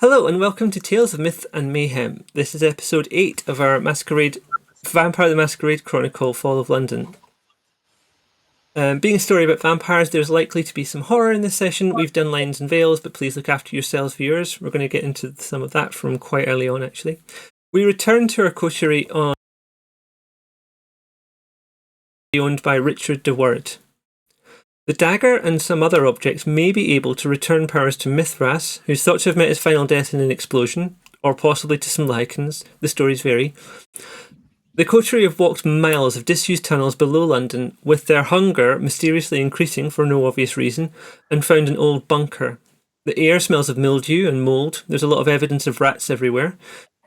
Hello and welcome to Tales of Myth and Mayhem. This is episode 8 of our Masquerade, Vampire the Masquerade Chronicle, Fall of London. Being a story about vampires, there's likely to be some horror in this session. We've done lines and veils, but please look after yourselves, viewers. We're going to get into some of that from quite early on, actually. We return to our coterie on owned by Richard de Word. The Dagger and some other objects may be able to return powers to Mithras, who's thought to have met his final death in an explosion, or possibly to some lichens. The stories vary. The coterie have walked miles of disused tunnels below London, with their hunger mysteriously increasing for no obvious reason, and found an old bunker. The air smells of mildew and mould. There's a lot of evidence of rats everywhere.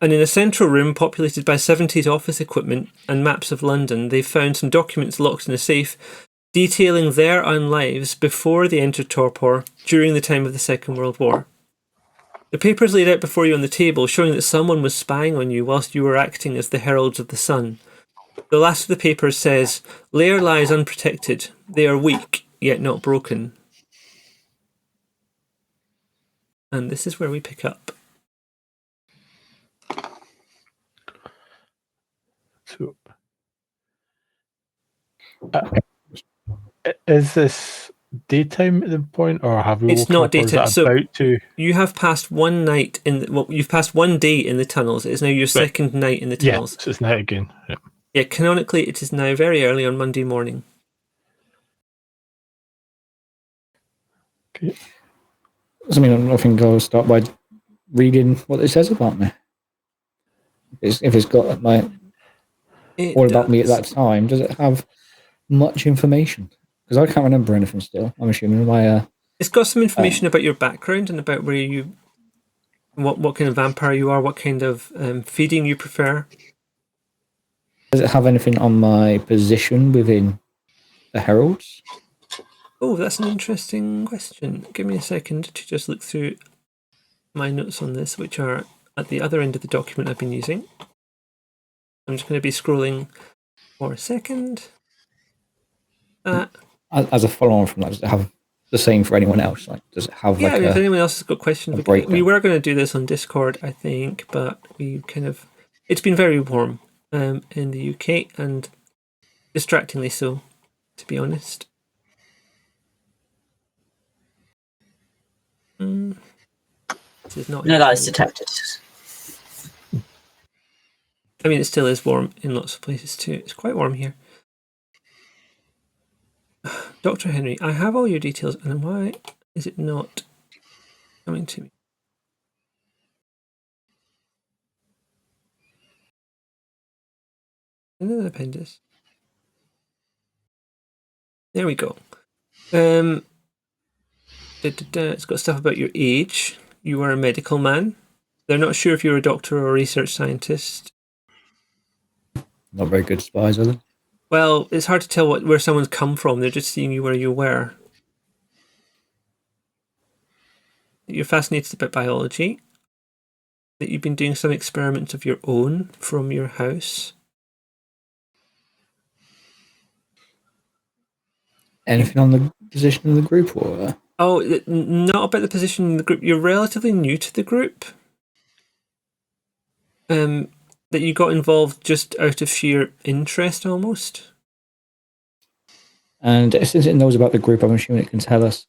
And in a central room populated by 70s office equipment and maps of London, they've found some documents locked in a safe detailing their own lives before they entered Torpor during the time of the Second World War. The papers laid out before you on the table showing that someone was spying on you whilst you were acting as the heralds of the sun. The last of the papers says, "Lair lies unprotected. They are weak, yet not broken." And this is where we pick up. So, is this daytime at the point, or have we? It's not daytime. So about to... you have passed one night you've passed one day in the tunnels. It is now your second night in the tunnels. Yeah, so it's night again. Yeah, canonically, it is now very early on Monday morning. Okay. I mean, I think I'll start by reading what it says about me. If it's got about me at that time, does it have much information? Because I can't remember anything still. I'm assuming it's got some information about your background and about where you, what kind of vampire you are, what kind of feeding you prefer. Does it have anything on my position within the heralds? Oh, that's an interesting question. Give me a second to just look through my notes on this, which are at the other end of the document I've been using. I'm just going to be scrolling for a second. As a follow-on from that, does it have the same for anyone else? Like, does it have if anyone else has got questions, we were going to do this on Discord, I think, but it's been very warm in the UK and distractingly so, to be honest. This is not. No lies detected. I mean, it still is warm in lots of places too. It's quite warm here. Dr. Henry, I have all your details, and why is it not coming to me? Another appendix. There we go. It's got stuff about your age. You are a medical man. They're not sure if you're a doctor or a research scientist. Not very good spies, are they? Well, it's hard to tell where someone's come from. They're just seeing you where you were. You're fascinated about biology. That you've been doing some experiments of your own from your house. Anything on the position of the group? Or? Oh, not about the position in the group. You're relatively new to the group. That you got involved just out of sheer interest, almost. And since it knows about the group, I'm assuming it can tell us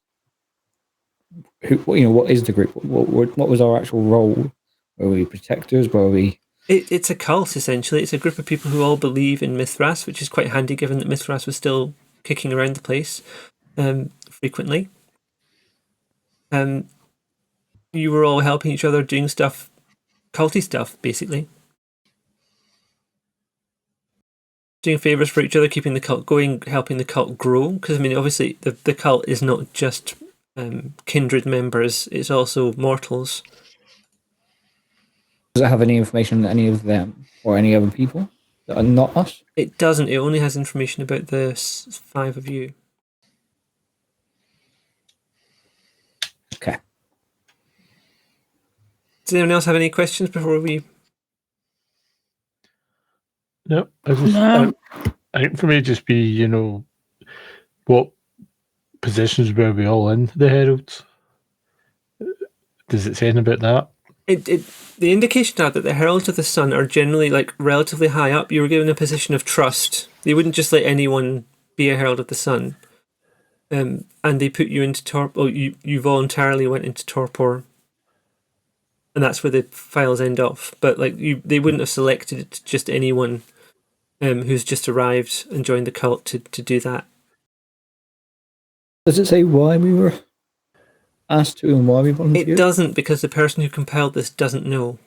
what is the group? What was our actual role? Were we protectors? Were we? It's a cult, essentially. It's a group of people who all believe in Mithras, which is quite handy given that Mithras was still kicking around the place frequently. You were all helping each other, doing stuff, culty stuff, basically. Doing favours for each other, keeping the cult going, helping the cult grow. Because, I mean, obviously, the cult is not just kindred members, it's also mortals. Does it have any information on any of them or any other people that are not us? It doesn't. It only has information about the 5 of you. Okay. Does anyone else have any questions before we... No, I think for me, just be, What positions were we all in, the Heralds? Does it say anything about that? The indications are that the Heralds of the Sun are generally like relatively high up. You were given a position of trust. They wouldn't just let anyone be a Herald of the Sun. And they put you into torpor. You voluntarily went into torpor, and that's where the files end off. But like they wouldn't have selected just anyone who's just arrived and joined the cult to do that. Does it say why we were asked to and why we volunteered? It doesn't, because the person who compiled this doesn't know.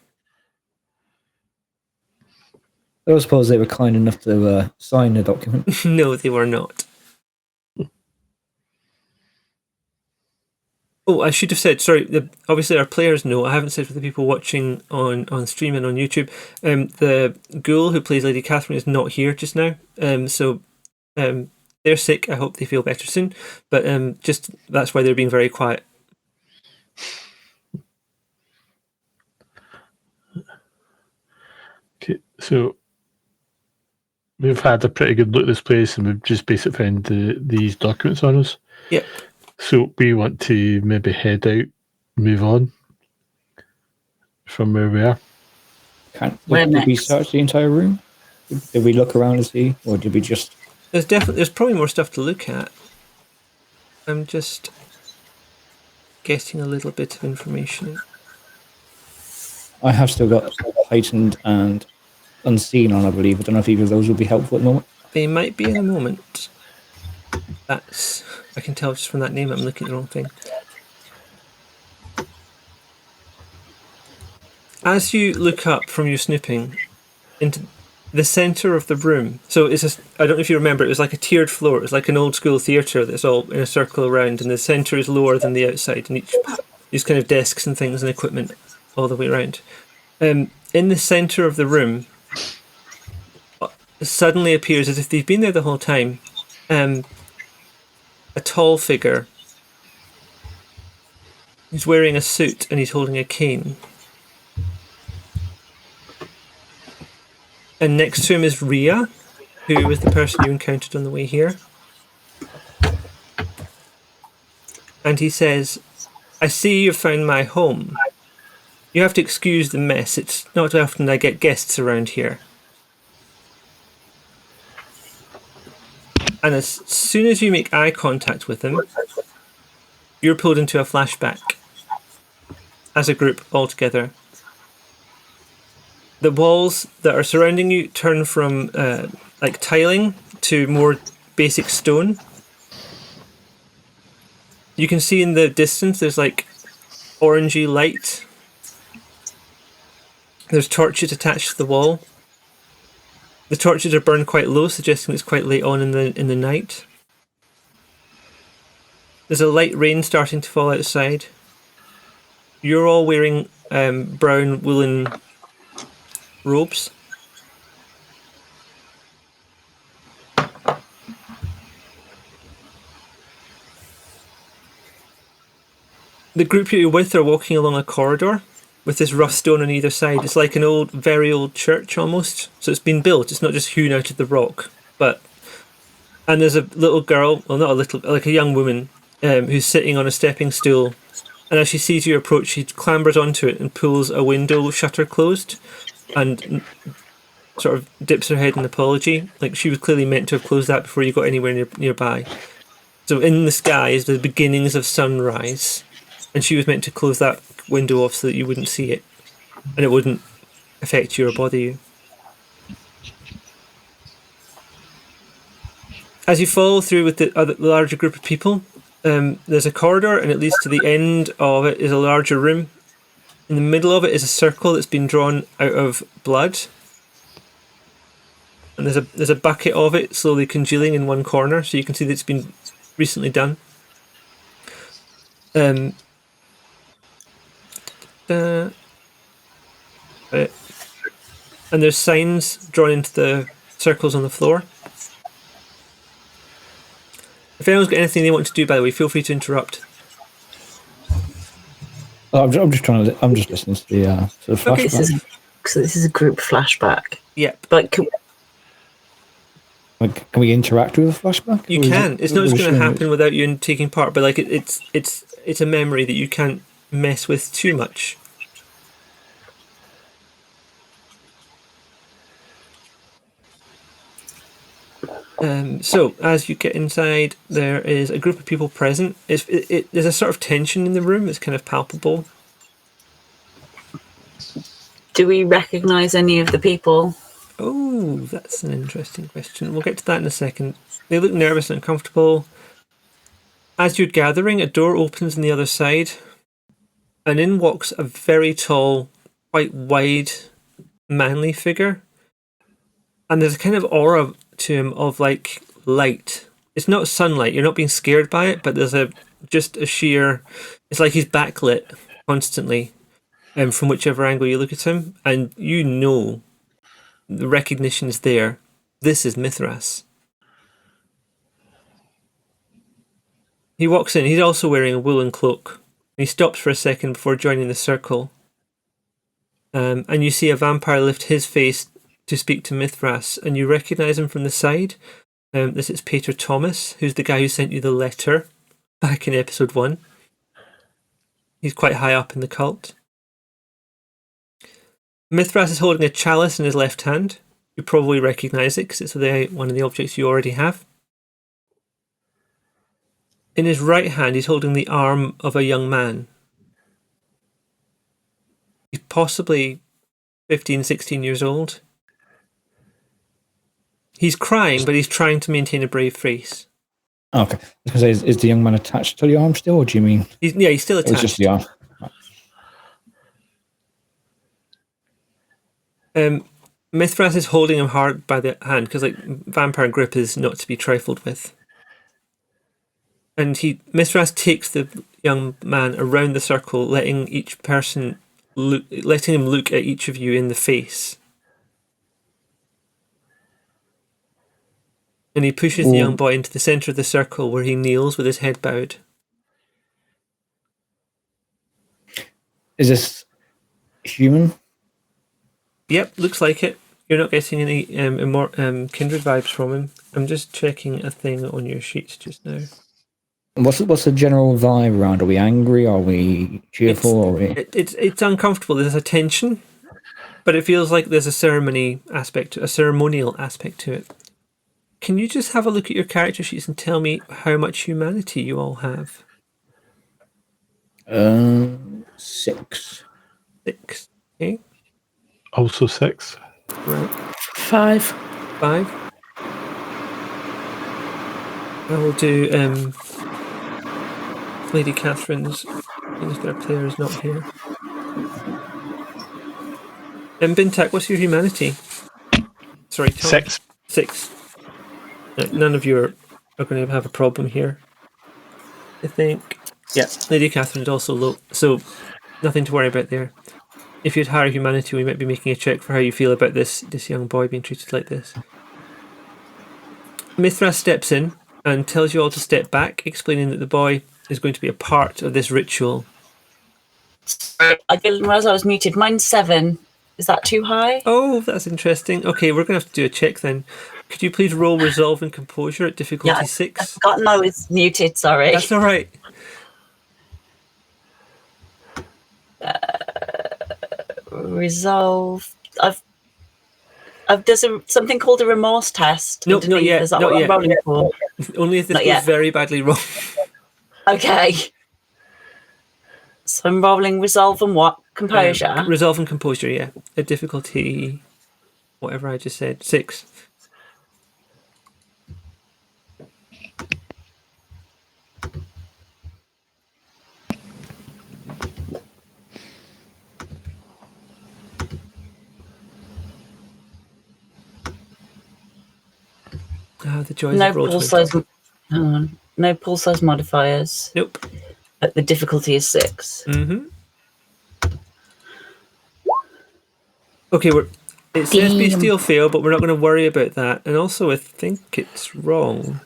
I don't suppose they were kind enough to sign the document. No, they were not. Oh, I should have said, sorry, obviously our players know. I haven't said for the people watching on stream and on YouTube. The ghoul who plays Lady Catherine is not here just now. So they're sick. I hope they feel better soon. But just that's why they're being very quiet. Okay, so we've had a pretty good look at this place, and we've just basically found these documents on us. Yep. So we want to maybe head out, move on from where we are. Did we search the entire room? Did we look around and see, or did we just? There's probably more stuff to look at. I'm just getting a little bit of information. I have still got heightened and unseen on, I believe. I don't know if either of those will be helpful at the moment. They might be in a moment. I can tell just from that name I'm looking at the wrong thing. As you look up from your snooping into the centre of the room, so I don't know if you remember, it was like a tiered floor. It was like an old school theatre that's all in a circle around, and the centre is lower than the outside, and these kind of desks and things and equipment all the way around. In the centre of the room, it suddenly appears as if they've been there the whole time. A tall figure. He's wearing a suit and he's holding a cane. And next to him is Ria, who was the person you encountered on the way here. And he says, "I see you've found my home. You have to excuse the mess. It's not often I get guests around here." And as soon as you make eye contact with him, you're pulled into a flashback as a group all together. The walls that are surrounding you turn from like tiling to more basic stone. You can see in the distance there's like orangey light. There's torches attached to the wall. The torches are burned quite low, suggesting it's quite late on in the night. There's a light rain starting to fall outside. You're all wearing brown woolen robes. The group you're with are walking along a corridor with this rough stone on either side. It's like an very old church almost. So it's been built. It's not just hewn out of the rock. And there's a little girl, well, not a little, like a young woman, who's sitting on a stepping stool. And as she sees you approach, she clambers onto it and pulls a window shutter closed and sort of dips her head in apology. Like she was clearly meant to have closed that before you got anywhere nearby. So in the sky is the beginnings of sunrise. And she was meant to close that window off so that you wouldn't see it. And it wouldn't affect you or bother you. As you follow through with the larger group of people, there's a corridor and it leads to the end of it is a larger room. In the middle of it is a circle that's been drawn out of blood. And there's a bucket of it slowly congealing in one corner, so you can see that it's been recently done. And there's signs drawn into the circles on the floor. If anyone's got anything they want to do, by the way, feel free to interrupt. I'm just listening to the sort of flashback. So this is a group flashback. Yep. Like, Like, can we interact with a flashback? You can. It's not just going to happen without you taking part, but like it's a memory that you can't mess with too much. So as you get inside, there is a group of people present. There's a sort of tension in the room. It's kind of palpable. Do we recognise any of the people? Oh, that's an interesting question. We'll get to that in a second. They look nervous and uncomfortable. As you're gathering, a door opens on the other side, and in walks a very tall, quite wide, manly figure. And there's a kind of aura to him of like light. It's not sunlight. You're not being scared by it, but there's just a sheer. It's like he's backlit constantly, from whichever angle you look at him, and you know, the recognition is there. This is Mithras. He walks in. He's also wearing a woolen cloak. He stops for a second before joining the circle. And you see a vampire lift his face to speak to Mithras, and you recognise him from the side. This is Peter Thomas, who's the guy who sent you the letter back in episode 1. He's quite high up in the cult. Mithras is holding a chalice in his left hand. You probably recognise it because it's one of the objects you already have. In his right hand, he's holding the arm of a young man. He's possibly 15, 16 years old. He's crying, but he's trying to maintain a brave face. Okay. I was going to say, is the young man attached to the arm still, or do you mean? He's still attached. It's just the arm. Mithras is holding him hard by the hand, because like vampire grip is not to be trifled with. And Mithras takes the young man around the circle, letting him look at each of you in the face. And he pushes the young boy into the centre of the circle, where he kneels with his head bowed. Is this human? Yep, looks like it. You're not getting any kindred vibes from him. I'm just checking a thing on your sheets just now. What's the general vibe around? Are we angry? Are we cheerful? It's uncomfortable. There's a tension, but it feels like there's a ceremonial aspect to it. Can you just have a look at your character sheets and tell me how much humanity you all have? 6. 6. Okay. Also 6. Right. 5. 5. I will do Lady Catherine's, if their player is not here. Bintak, what's your humanity? Sorry, Tom. 6. 6. None of you are going to have a problem here, I think. Yeah, Lady Catherine's also low, so nothing to worry about there. If you'd higher humanity, we might be making a check for how you feel about this young boy being treated like this. Mithras steps in and tells you all to step back, explaining that the boy is going to be a part of this ritual. I didn't realise I was muted. Mine's 7. Is that too high? Oh, that's interesting. Okay, we're going to have to do a check then. Could you please roll Resolve and Composure at difficulty 6? I've forgotten I was muted, sorry. That's all right. Resolve. There's something called a remorse test. Nope, not yet. Is that not what yet. I'm rolling for? Only if this goes very badly wrong. Okay. So I'm rolling Resolve and what? Composure? Resolve and Composure, yeah. At difficulty, whatever I just said, 6. The joys of roll20. No pool size modifiers. Nope. But the difficulty is 6. Mm-hmm. Okay, it says bestial fail, but we're not going to worry about that. And also, I think it's wrong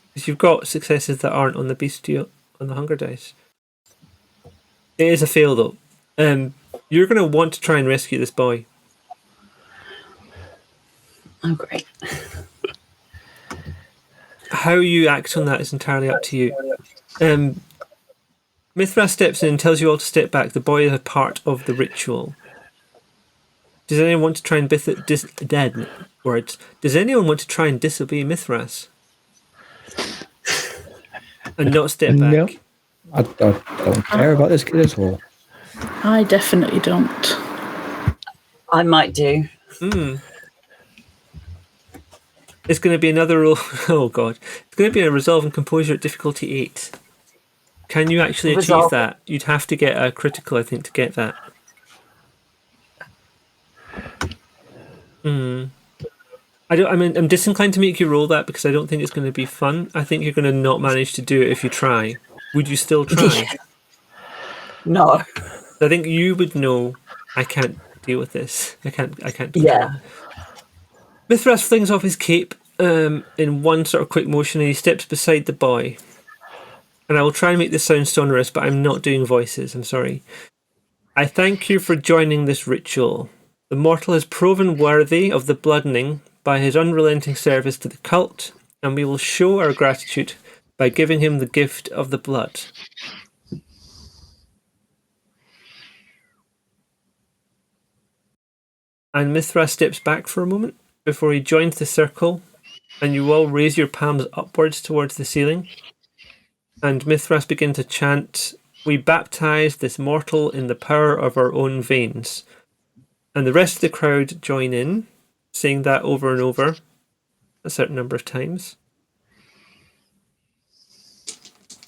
because you've got successes that aren't on the bestial on the hunger dice. It is a fail though. You're going to want to try and rescue this boy. Oh, great. how you act on that is entirely up to you. Mithras steps in and tells you all to step back. The boy is a part of the ritual. Does anyone want to try and Does anyone want to try and disobey Mithras? And not step back? No. I don't care about this kid at all. I definitely don't. I might do. It's going to be another roll. Oh, God. It's going to be a resolve and composure at difficulty 8. Can you actually achieve that? You'd have to get a critical, I think, to get that. I'm disinclined to make you roll that because I don't think it's going to be fun. I think you're going to not manage to do it if you try. Would you still try? No. I think you would know, I can't deal with this. I can't do Yeah. it. Mithras flings off his cape in one sort of quick motion and he steps beside the boy. And I will try and make this sound sonorous, but I'm not doing voices, I'm sorry. I thank you for joining this ritual. The mortal has proven worthy of the bloodening by his unrelenting service to the cult, and we will show our gratitude by giving him the gift of the blood. And Mithras steps back for a moment before he joins the circle, and you all raise your palms upwards towards the ceiling. And Mithras begins to chant, "We baptize this mortal in the power of our own veins." And the rest of the crowd join in, saying that over and over a certain number of times.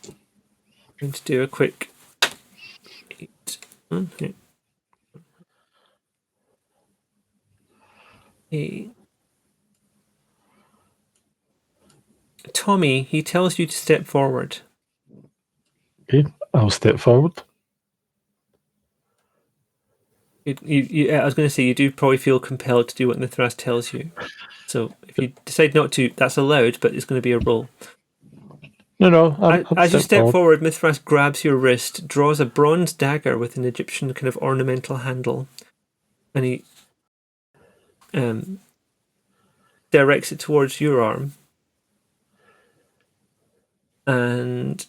I'm going to do a quick 8. Okay. 8. Tommy, he tells you to step forward. Okay, I'll step forward. I was going to say, you do probably feel compelled to do what Mithras tells you. So if you decide not to, that's allowed, but it's going to be a roll. No, As you step forward, Mithras grabs your wrist, draws a bronze dagger with an Egyptian kind of ornamental handle, and he directs it towards your arm. And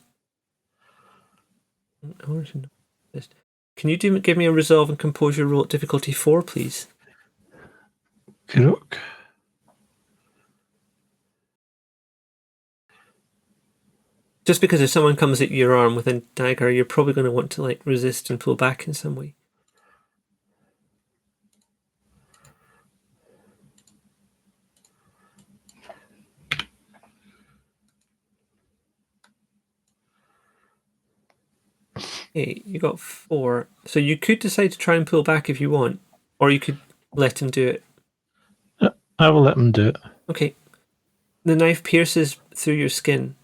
can you give me a resolve and composure roll at difficulty 4, please? Okay, look. Just because if someone comes at your arm with a dagger, you're probably going to want to resist and pull back in some way. Okay, you got 4. So you could decide to try and pull back if you want, or you could let him do it. I will let him do it. Okay. The knife pierces through your skin.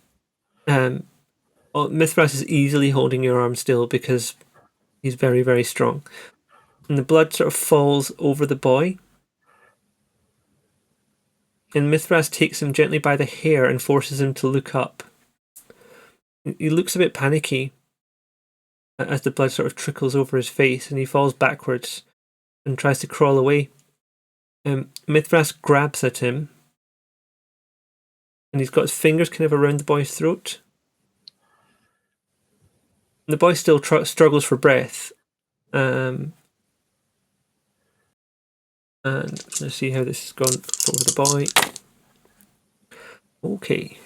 Mithras is easily holding your arm still because he's very, very strong. And the blood sort of falls over the boy. And Mithras takes him gently by the hair and forces him to look up. He looks a bit panicky as the blood sort of trickles over his face, and he falls backwards and tries to crawl away. Mithras grabs at him, and he's got his fingers kind of around the boy's throat. And the boy still struggles for breath. And let's see how this has gone for the boy. Okay.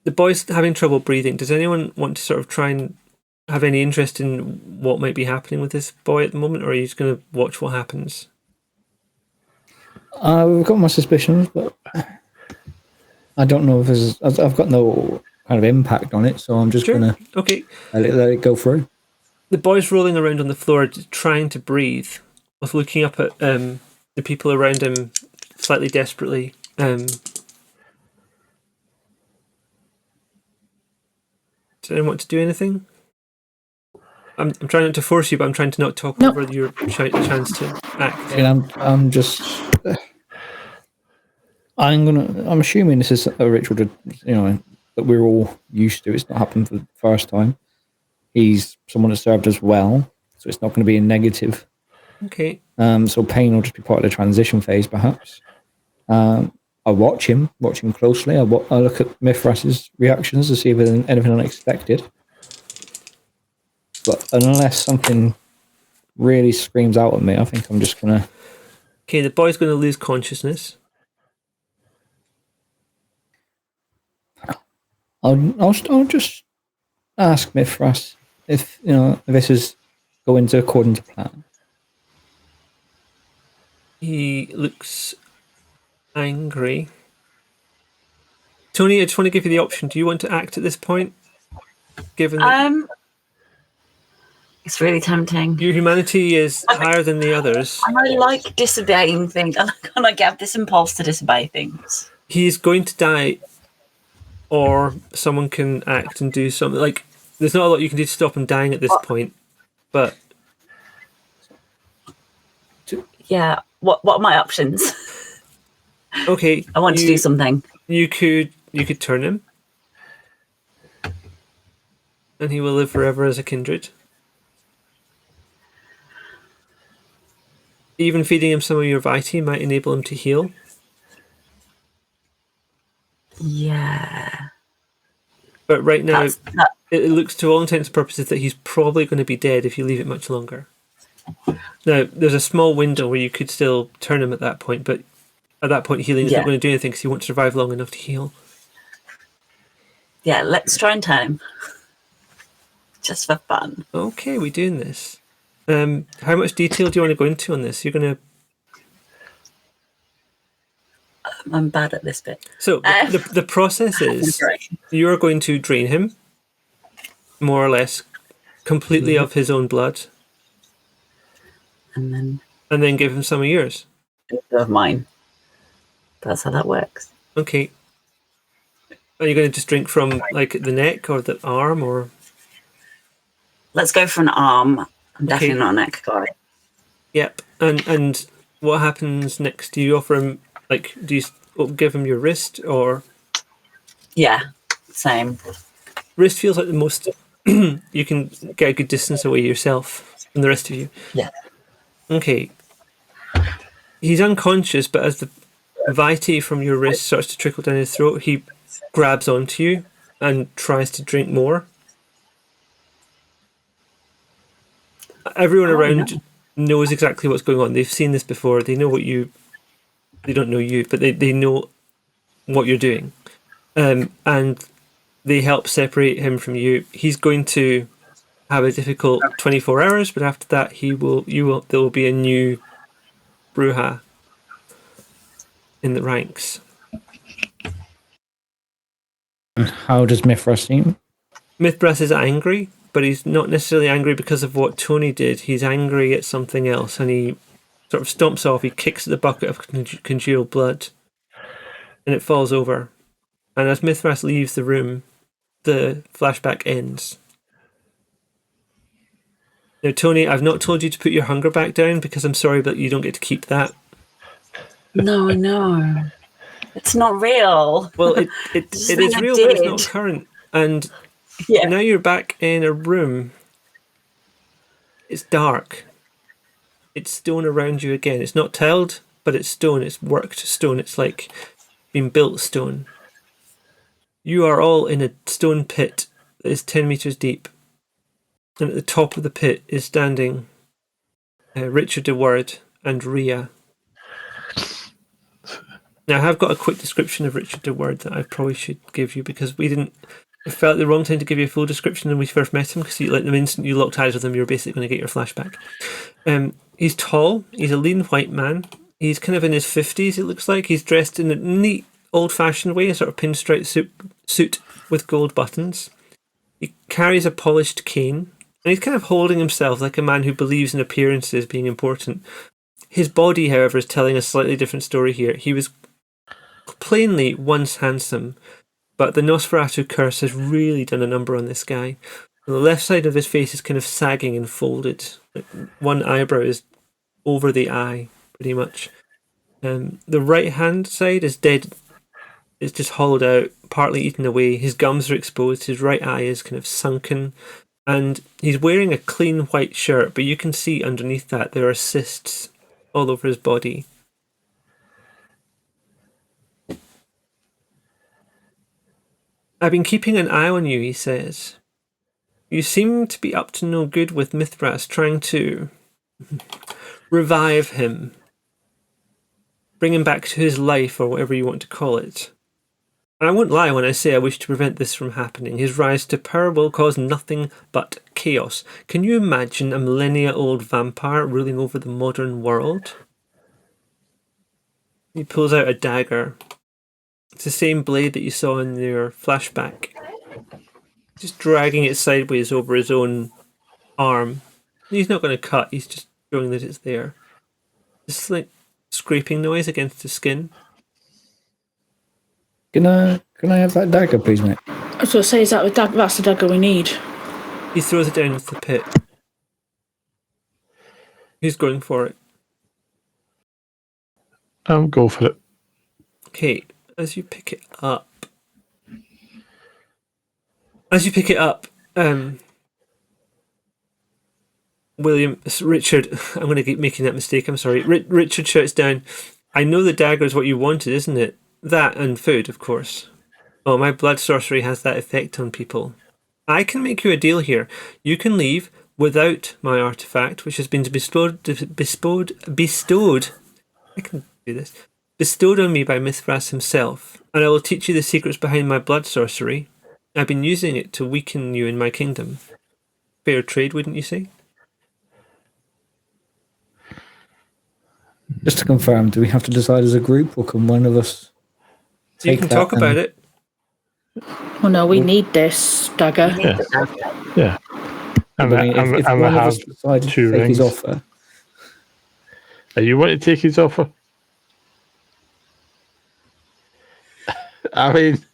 The boy's having trouble breathing. Does anyone want to sort of try and have any interest in what might be happening with this boy at the moment, or are you just going to watch what happens? We've got my suspicions, but I don't know if I've got no kind of impact on it, so I'm just going to let it go through. The boy's rolling around on the floor, trying to breathe, with looking up at the people around him slightly desperately. Does anyone want to do anything? I'm trying not to force you, but I'm trying to not talk over your chance to act. And I'm assuming this is a ritual that we're all used to. It's not happened for the first time. He's someone that served us well, so it's not going to be a negative. Okay. So pain will just be part of the transition phase, perhaps. I watch him closely. I look at Mithras's reactions to see if there's anything unexpected. But unless something really screams out at me, I think I'm just gonna. Okay, the boy's going to lose consciousness. I'll just ask Mithras if if this is going to according to plan. He looks angry. Tony, I just want to give you the option. Do you want to act at this point? Given that it's really tempting. your humanity is higher than the others. And I like disobeying things. I like have this impulse to disobey things. He's going to die, or someone can act and do something. Like, there's not a lot you can do to stop him dying at this point, but Yeah. What are my options? okay. I want to do something. You could turn him, and he will live forever as a kindred. Even feeding him some of your Vitae might enable him to heal. Yeah. But right now, it looks to all intents and purposes that he's probably going to be dead if you leave it much longer. Now, there's a small window where you could still turn him at that point, but at that point, healing is not going to do anything because he won't survive long enough to heal. Yeah, let's try and turn him. Just for fun. Okay, we're doing this. How much detail do you want to go into on this? You're going to... I'm bad at this bit. So, the process is you're going to drain him, more or less, completely of his own blood. And then give him some of yours. Of mine. That's how that works. Okay. Are you going to just drink from, like, the neck or the arm, or...? Let's go for an arm. I'm definitely not a neck guy. Yep. And what happens next? Do you offer him, like, do you give him your wrist, or...? Yeah, same. Wrist feels like the most... you can get a good distance away yourself from the rest of you. Yeah. Okay. He's unconscious, but as the Vitae from your wrist starts to trickle down his throat, he grabs onto you and tries to drink more. Everyone around knows exactly what's going on. They've seen this before. They know what you... They don't know you, but they know what you're doing. And they help separate him from you. He's going to have a difficult 24 hours, but after that there will be a new Bruja in the ranks. How does Mithras seem? Mithras is angry, but he's not necessarily angry because of what Tony did. He's angry at something else, and he sort of stomps off. He kicks at the bucket of congealed blood, and it falls over. And as Mithras leaves the room, the flashback ends. Now, Tony, I've not told you to put your hunger back down because I'm sorry, but you don't get to keep that. No, I know. It's not real. Well, it is real, but it's not current. And now you're back in a room. It's dark. It's stone around you again. It's not tiled, but it's stone. It's worked stone. It's like been built stone. You are all in a stone pit that is 10 meters deep. And at the top of the pit is standing Richard de Word and Rhea. Now, I have got a quick description of Richard de Word that I probably should give you because it felt the wrong time to give you a full description when we first met him because the instant you locked eyes with him, you were basically going to get your flashback. He's tall. He's a lean white man. He's kind of in his 50s, it looks like. He's dressed in a neat, old-fashioned way, a sort of pinstripe suit with gold buttons. He carries a polished cane, and he's kind of holding himself like a man who believes in appearances being important. His body, however, is telling a slightly different story here. He was plainly once handsome, but the Nosferatu curse has really done a number on this guy. The left side of his face is kind of sagging and folded. One eyebrow is over the eye, pretty much. The right-hand side is dead. It's just hollowed out, partly eaten away. His gums are exposed. His right eye is kind of sunken. And he's wearing a clean white shirt, but you can see underneath that there are cysts all over his body. I've been keeping an eye on you, he says. You seem to be up to no good with Mithras, trying to revive him. Bring him back to his life, or whatever you want to call it. And I won't lie when I say I wish to prevent this from happening. His rise to power will cause nothing but chaos. Can you imagine a millennia-old vampire ruling over the modern world? He pulls out a dagger. It's the same blade that you saw in your flashback. Just dragging it sideways over his own arm. He's not going to cut, he's just showing that it's there. Just like scraping noise against the skin. Can I have that dagger, please, mate? I was going to say, is that that's the dagger we need? He throws it down into the pit. Who's going for it? Go for it. Okay, as you pick it up, Richard, I'm going to keep making that mistake, I'm sorry. Richard shouts down, I know the dagger is what you wanted, isn't it? That and food, of course. Oh, my blood sorcery has that effect on people. I can make you a deal here. You can leave without my artifact, which has been bestowed I can do this. Bestowed on me by Mithras himself, and I will teach you the secrets behind my blood sorcery. I've been using it to weaken you in my kingdom. Fair trade, wouldn't you say? Just to confirm, do we have to decide as a group, or can one of us You can talk about it. Oh no, we need this dagger. Yeah. And if we one of have us decides two to take his rings. offer, Are you want to take his offer? I mean,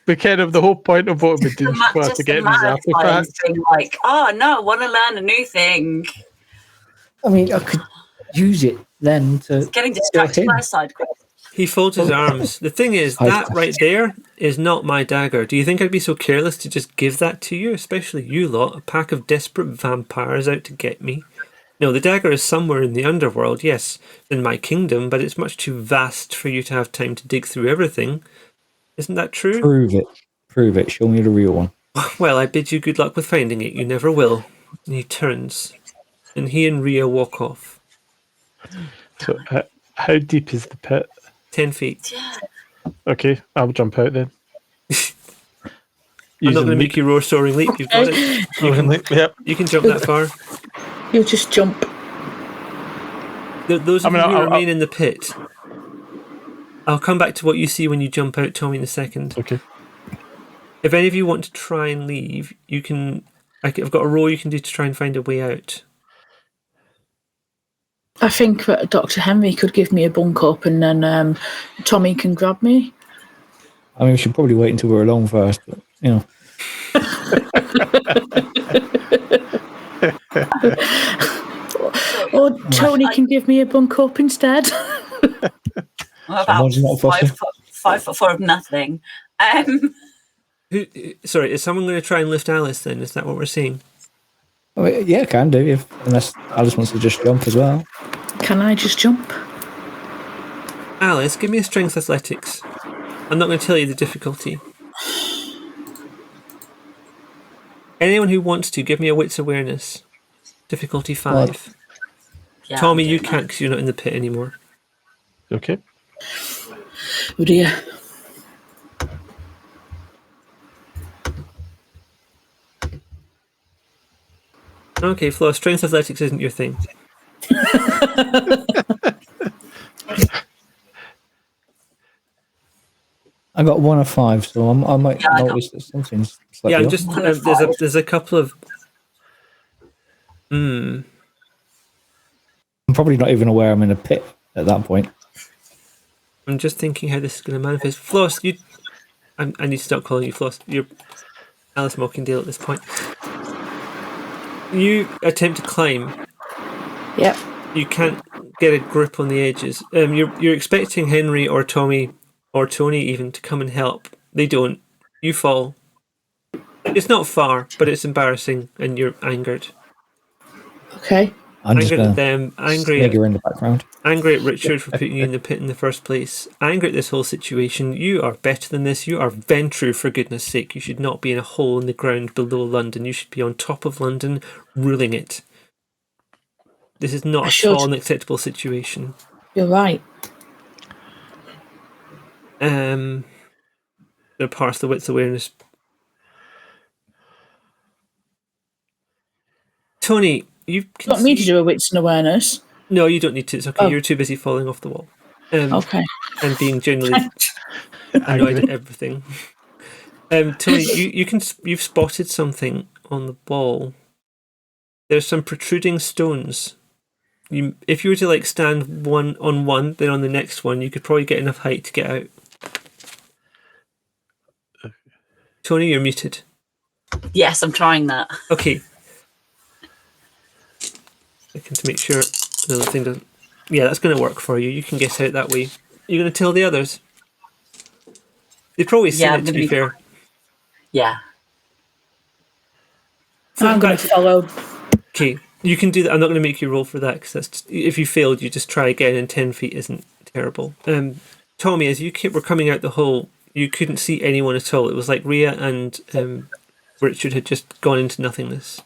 we kind of the whole point of what we're doing is to get these artifacts. Like, oh no, I want to learn a new thing. I mean, I could use it then to Getting distracted by a side quest. He folds his arms. The thing is, that right there is not my dagger. Do you think I'd be so careless to just give that to you? Especially you lot, a pack of desperate vampires out to get me. No, the dagger is somewhere in the underworld, yes, in my kingdom, but it's much too vast for you to have time to dig through everything. Isn't that true? Prove it. Show me the real one. Well, I bid you good luck with finding it. You never will. And he turns, and he and Rhea walk off. So, how deep is the pit? 10 feet. Okay, I'll jump out then. I'm not going to make you roar soaring leap. You've got it. You can jump that far. You'll just jump. Those of you who remain in the pit, I'll come back to what you see when you jump out, Tommy, in a second. Okay. If any of you want to try and leave, you can. I've got a roll you can do to try and find a way out. I think that Dr. Henry could give me a bunk up and then Tommy can grab me. I mean, we should probably wait until we're alone first, but, you know. Or Tony can give me a bunk up instead. What about 5'4" of nothing? Sorry, is someone going to try and lift Alice then? Is that what we're seeing? I mean, yeah, can do, unless Alice wants to just jump as well. Can I just jump? Alice, give me a strength athletics. I'm not going to tell you the difficulty. Anyone who wants to, give me a wits awareness. Difficulty 5. Yeah, Tommy, you can't because you're not in the pit anymore. Okay. Oh dear. Okay, Floss, strength athletics isn't your thing. I got 1 of 5, so I might notice that something's slightly Yeah, I'm off. just there's a couple of. I'm probably not even aware I'm in a pit at that point. I'm just thinking how this is going to manifest. Floss, I need to stop calling you Floss. You're Alice Mockingdale at this point. You attempt to climb. Yep. You can't get a grip on the edges. You're expecting Henry or Tommy or Tony even to come and help. They don't. You fall. It's not far, but it's embarrassing, and you're angered. Okay. I'm just Angry going at them, to angry snigger in the background. Angry at Richard for putting you in the pit in the first place. Angry at this whole situation. You are better than this. You are Ventru, for goodness sake. You should not be in a hole in the ground below London. You should be on top of London, ruling it. This is not at all an acceptable situation. You're right. They're past the wits awareness. Tony, you can Want me to do a wits and awareness? No, you don't need to. It's okay. Oh. You're too busy falling off the wall. Okay. And being generally annoyed at everything. Tony, you've spotted something on the wall. There's some protruding stones. If you were to like stand one on one, then on the next one, you could probably get enough height to get out. Tony, you're muted. Yes, I'm trying that. Okay. Looking to make sure the other thing doesn't. Yeah, that's going to work for you. You can get out that way. You're going to tell the others. They've probably seen it, to be fair. Yeah. So I'm going to follow. Okay, you can do that. I'm not going to make you roll for that because that's just, if you failed, you just try again, and 10 feet isn't terrible. Tommy, as you were coming out the hole, you couldn't see anyone at all. It was like Rhea and Richard had just gone into nothingness.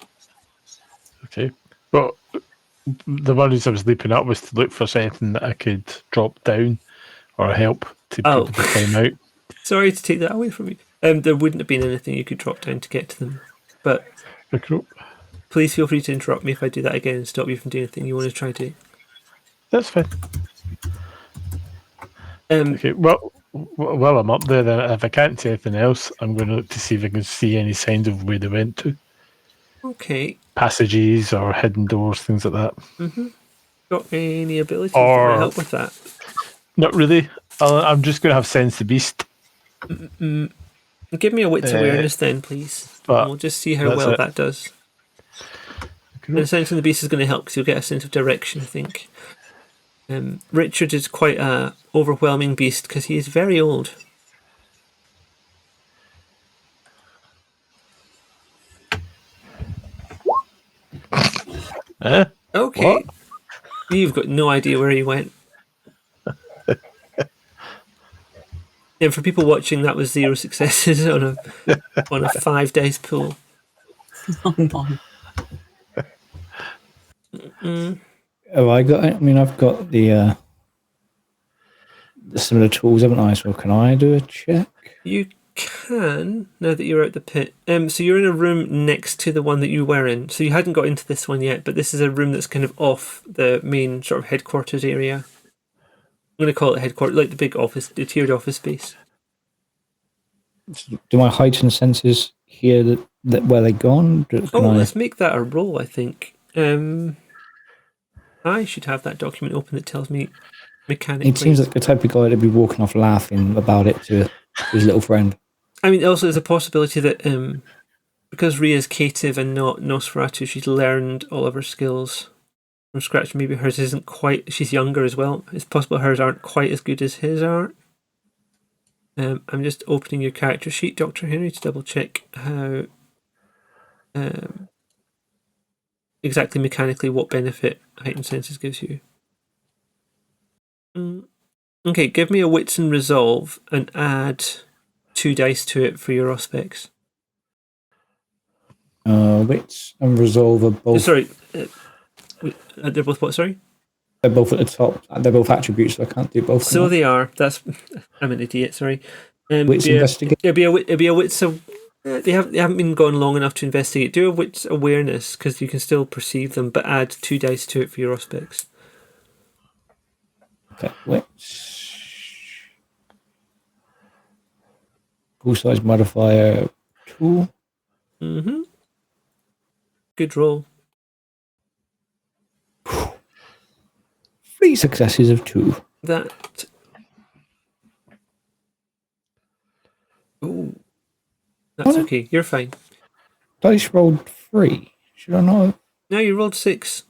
Okay. Well, the one reason I was leaping up was to look for something that I could drop down or help to people to climb out. Sorry to take that away from you. There wouldn't have been anything you could drop down to get to them. But please feel free to interrupt me if I do that again and stop you from doing anything you want to try to. That's fine. Okay, well, while I'm up there, then if I can't see anything else, I'm going to look to see if I can see any signs of where they went to. Okay. Passages or hidden doors, things like that. Mm-hmm. Got any abilities to help with that? Not really. I'm just going to have sense the beast. Give me a wits awareness then, please. And we'll just see how well that does. Okay. And sense of the beast is going to help because you'll get a sense of direction, I think. Richard is quite a overwhelming beast because he is very old. Okay. What? You've got no idea where he went. And for people watching, that was 0 successes on a 5 dice pool. Oh no. Oh, I've got the some of the tools, haven't I? So can I do a check? You can, now that you're out the pit. So you're in a room next to the one that you were in. So you hadn't got into this one yet, but this is a room that's kind of off the main sort of headquarters area. I'm going to call it headquarters, like the big office, the tiered office space. Do my heightened senses hear that where they're gone? Let's make that a roll, I think. I should have that document open that tells me mechanically. It seems like the type of guy that'd be walking off laughing about it to his little friend. I mean, also there's a possibility that because Rhea's cative and not Nosferatu, she's learned all of her skills from scratch. Maybe hers isn't quite. She's younger as well. It's possible hers aren't quite as good as his are. I'm just opening your character sheet, Dr. Henry, to double check how exactly mechanically what benefit heightened senses gives you. Okay, give me a wits and resolve and add 2 dice to it for your aspects. Wits and resolve are both. Sorry, they're both what? Sorry, they're both at the top. They're both attributes, so I can't do both. So they are. I'm an idiot. Sorry. Wits investigate. It'll be a wits. So they haven't been gone long enough to investigate. Do a wits awareness because you can still perceive them, but add 2 dice to it for your aspects. Okay, wits. Full size modifier 2. Mm-hmm. Good roll. 3 successes of 2. That. Ooh. That's okay. You're fine. Dice rolled 3. Should I not? No, you rolled 6.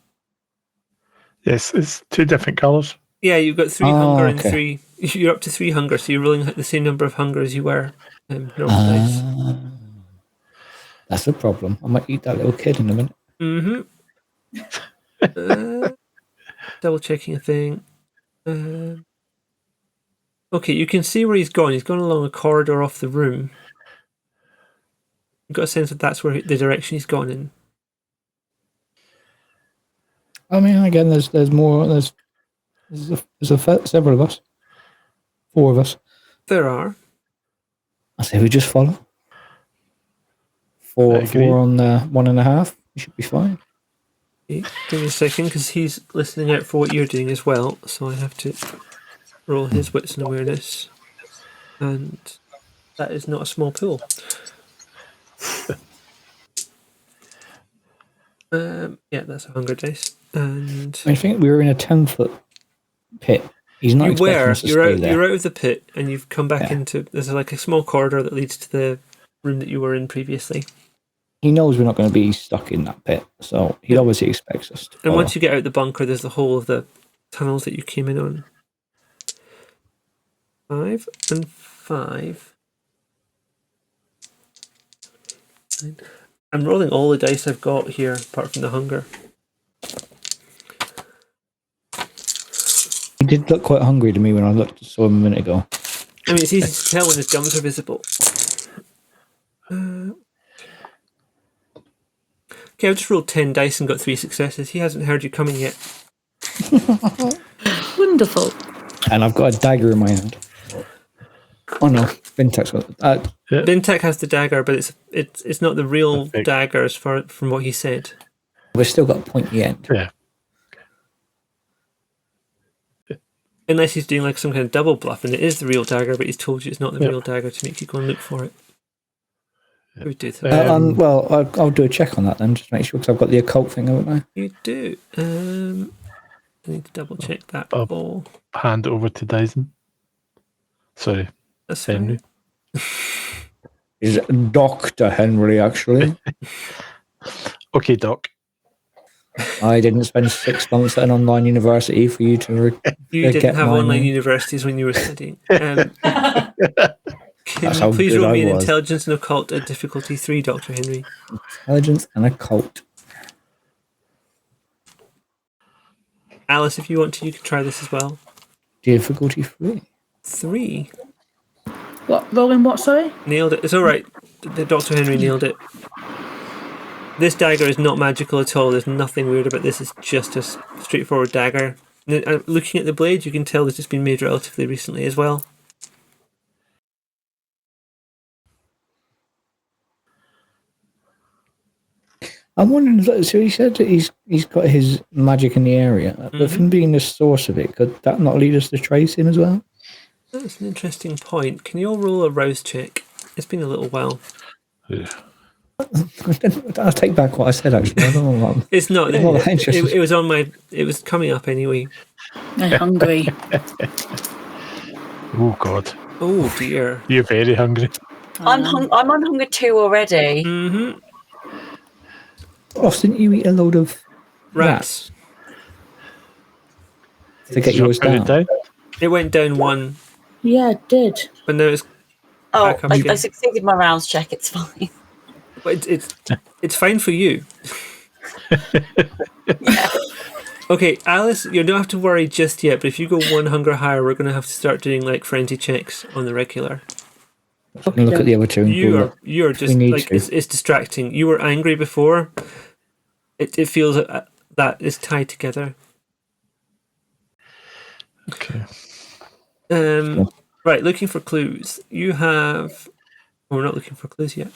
Yes, it's 2 different colours. Yeah, you've got 3 hunger and 3. You're up to 3 hunger, so you're rolling the same number of hunger as you were. Normal dice. That's the problem. I might eat that little kid in a minute. Mm-hmm. Double checking a thing. Okay, you can see where he's gone. He's gone along a corridor off the room. You've got a sense that that's where the direction he's gone in. I mean, again, there's more. There's several of us. 4 of us. There are. I say we just follow. Four on 1.5. We should be fine. Okay, give me a second, because he's listening out for what you're doing as well. So I have to roll his wits and awareness, and that is not a small pool. Yeah, that's a hunger dice. And I think we were in a 10-foot pit. He's not expecting us to stay there. You're out of the pit, and you've come back into. There's like a small corridor that leads to the room that you were in previously. He knows we're not going to be stuck in that pit, so he obviously expects us to follow. And once you get out the bunker, there's the whole of the tunnels that you came in on. 5 and 5. I'm rolling all the dice I've got here, apart from the hunger. He did look quite hungry to me when I saw him a minute ago. I mean, it's easy to tell when his gums are visible. Okay, I've just rolled 10 dice and got 3 successes. He hasn't heard you coming yet. Wonderful. And I've got a dagger in my hand. Oh no, Bintak's got Bintak has the dagger, but it's not the real dagger as far from what he said. We've still got a pointy end. Yeah. Unless he's doing like some kind of double bluff, and it is the real dagger, but he's told you it's not the real dagger to make you go and look for it. Yeah. We do that. Well, I'll do a check on that then, just to make sure, because I've got the occult thing, haven't I? You do. I need to double check that ball. Hand it over to Dyson. Sorry, That's Henry. Is Dr. Henry, actually. Okay, Doc. I didn't spend 6 months at an online university for you to You didn't have online universities when you were studying. Can you please roll me an intelligence and occult at difficulty 3, Dr. Henry? Intelligence and occult. Alice, if you want to, you can try this as well. Difficulty 3. 3. What? Rolling what, sorry? Nailed it. It's alright. Dr. Henry nailed it. This dagger is not magical at all. There's nothing weird about this. It's just a straightforward dagger. Looking at the blade, you can tell that it's been made relatively recently as well. I'm wondering, so he said that he's got his magic in the area, but from being the source of it, could that not lead us to trace him as well? That's an interesting point. Can you all roll a rouse check? It's been a little while. Yeah. I'll take back what I said, actually. I don't know what it's not. It was on my. It was coming up anyway. I'm hungry. Oh, God. Oh, dear. You're very hungry. I'm on hunger 2 already. Mm-hmm. Ross, didn't you eat a load of rats to get yours down? It went down 1. Yeah, it did. But now it's back up again. I succeeded my rouse check. It's fine. But it's fine for you. Okay, Alice, you don't have to worry just yet. But if you go 1 hunger higher, we're going to have to start doing like frenzy checks on the regular. Okay, look at the other two. You're just like it's distracting. You were angry before. It feels that is tied together. Okay. Right, looking for clues. You have. Oh, we're not looking for clues yet.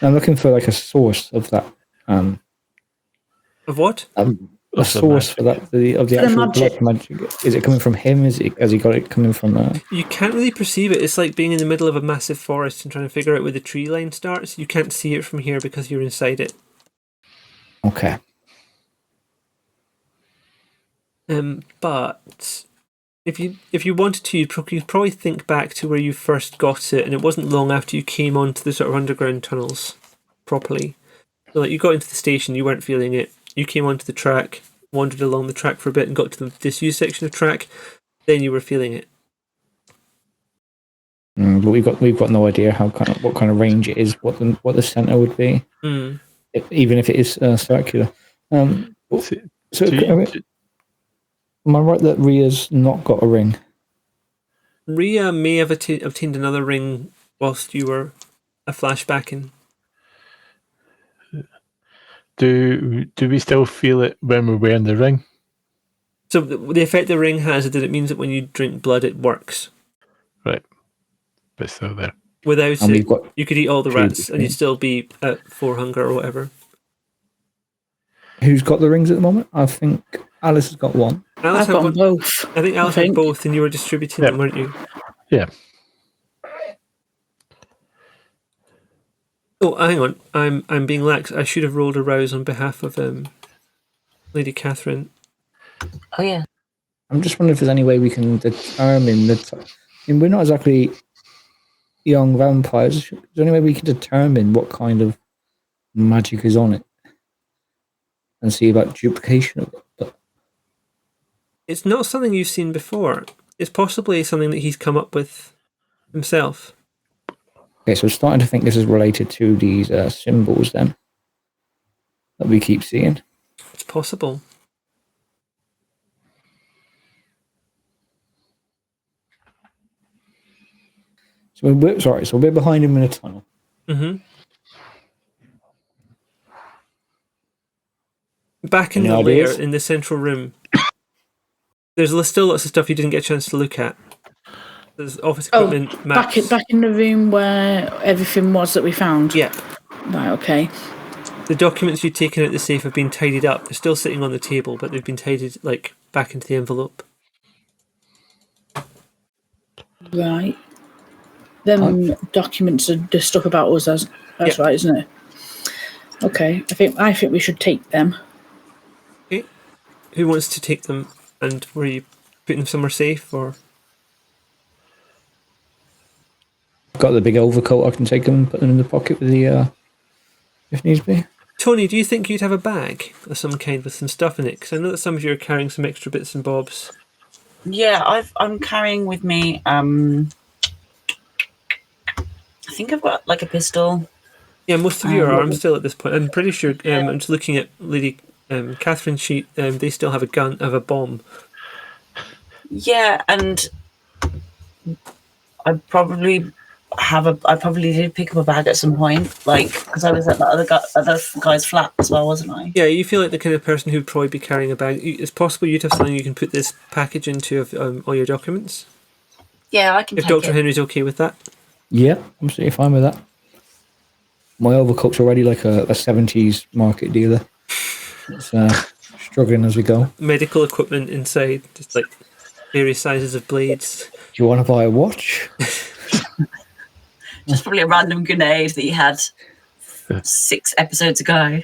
I'm looking for like a source of that. Of what? A source for that of the actual blood magic. Is it coming from him? Has he got it coming from? You can't really perceive it. It's like being in the middle of a massive forest and trying to figure out where the tree line starts. You can't see it from here because you're inside it. Okay. But if you wanted to, you'd probably think back to where you first got it, and it wasn't long after you came onto the sort of underground tunnels properly. So like you got into the station, you weren't feeling it. You came onto the track, wandered along the track for a bit, and got to the disused section of track. Then you were feeling it. But we've got no idea what kind of range it is, what the center would be. even if it is circular. So, So, do you- am I right that Ria's not got a ring? Ria may have obtained another ring whilst you were a flashbacking. do we still feel it when we're wearing the ring? So the effect the ring has is that it means that when you drink blood, it works. Right. But it's still there. Without And it, we've got you could eat all the two rats and you'd different- still be at 4 hunger or whatever. Who's got the rings at the moment? I think Alice has got one. Alice I've had got one. them both. I think Alice had both, and you were distributing them, weren't you? Yeah. Oh, hang on. I'm being lax. I should have rolled a rouse on behalf of Lady Catherine. Oh yeah. I'm just wondering if there's any way we can determine that. I mean, we're not exactly young vampires. Is there any way we can determine what kind of magic is on it and see about duplication of it? But It's not something you've seen before. It's possibly something that he's come up with himself. okay, so I'm starting to think this is related to these symbols then that we keep seeing. It's possible. So we're behind him in a tunnel. Mm-hmm. Back in Any the lair, ideas? in the central room, there's still lots of stuff you didn't get a chance to look at. There's office equipment, maps. back in the room where everything was that we found. Yeah. Right. Okay. The documents you've taken out the safe have been tidied up. They're still sitting on the table, but they've been tidied back into the envelope. Right. Them documents are the stuff about us. That's right, isn't it? Okay. I think we should take them. Okay. Who wants to take them? And were you putting them somewhere safe or? I've got the big overcoat. I can take them and put them in the pocket with the if needs be. Tony, do you think you'd have a bag of some kind with some stuff in it? Because I know that some of you are carrying some extra bits and bobs. Yeah, I'm carrying with me. I think I've got like a pistol. Yeah, most of you are armed still at this point. I'm pretty sure. I'm just looking at Lady Catherine's sheet. They still have a bomb. Yeah, and I probably did pick up a bag at some point, because I was at the other guy's flat as well, wasn't I? Yeah, you feel like the kind of person who'd probably be carrying a bag. It's possible you'd have something you can put this package into of all your documents. Yeah, I can. If Dr. Henry's okay with that. Yeah, I'm absolutely fine with that. My overcoat's already like a 70s market dealer. It's struggling as we go. Medical equipment inside, just like various sizes of blades. Do you want to buy a watch? Just probably a random grenade that you had 6 episodes ago.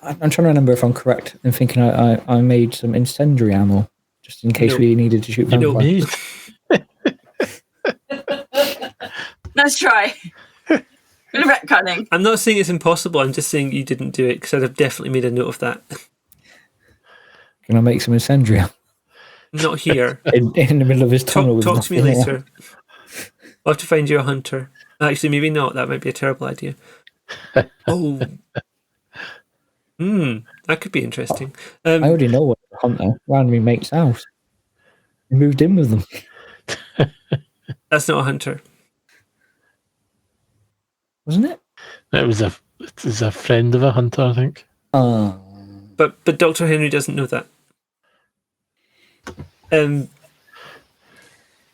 I'm trying to remember if I'm correct in thinking I made some incendiary ammo just in case we needed to shoot vampires. Nice try. Bit of retconning. I'm not saying it's impossible. I'm just saying you didn't do it because I'd have definitely made a note of that. Can I make some incendiary ammo? Not here. in the middle of this tunnel? Talk to me later. I'll have to find you a hunter. Actually, maybe not. That might be a terrible idea. Oh. That could be interesting. I already know what the hunter ran me mate's house. He moved in with them. That's not a hunter. Wasn't it? It was a friend of a hunter, I think. But Dr. Henry doesn't know that.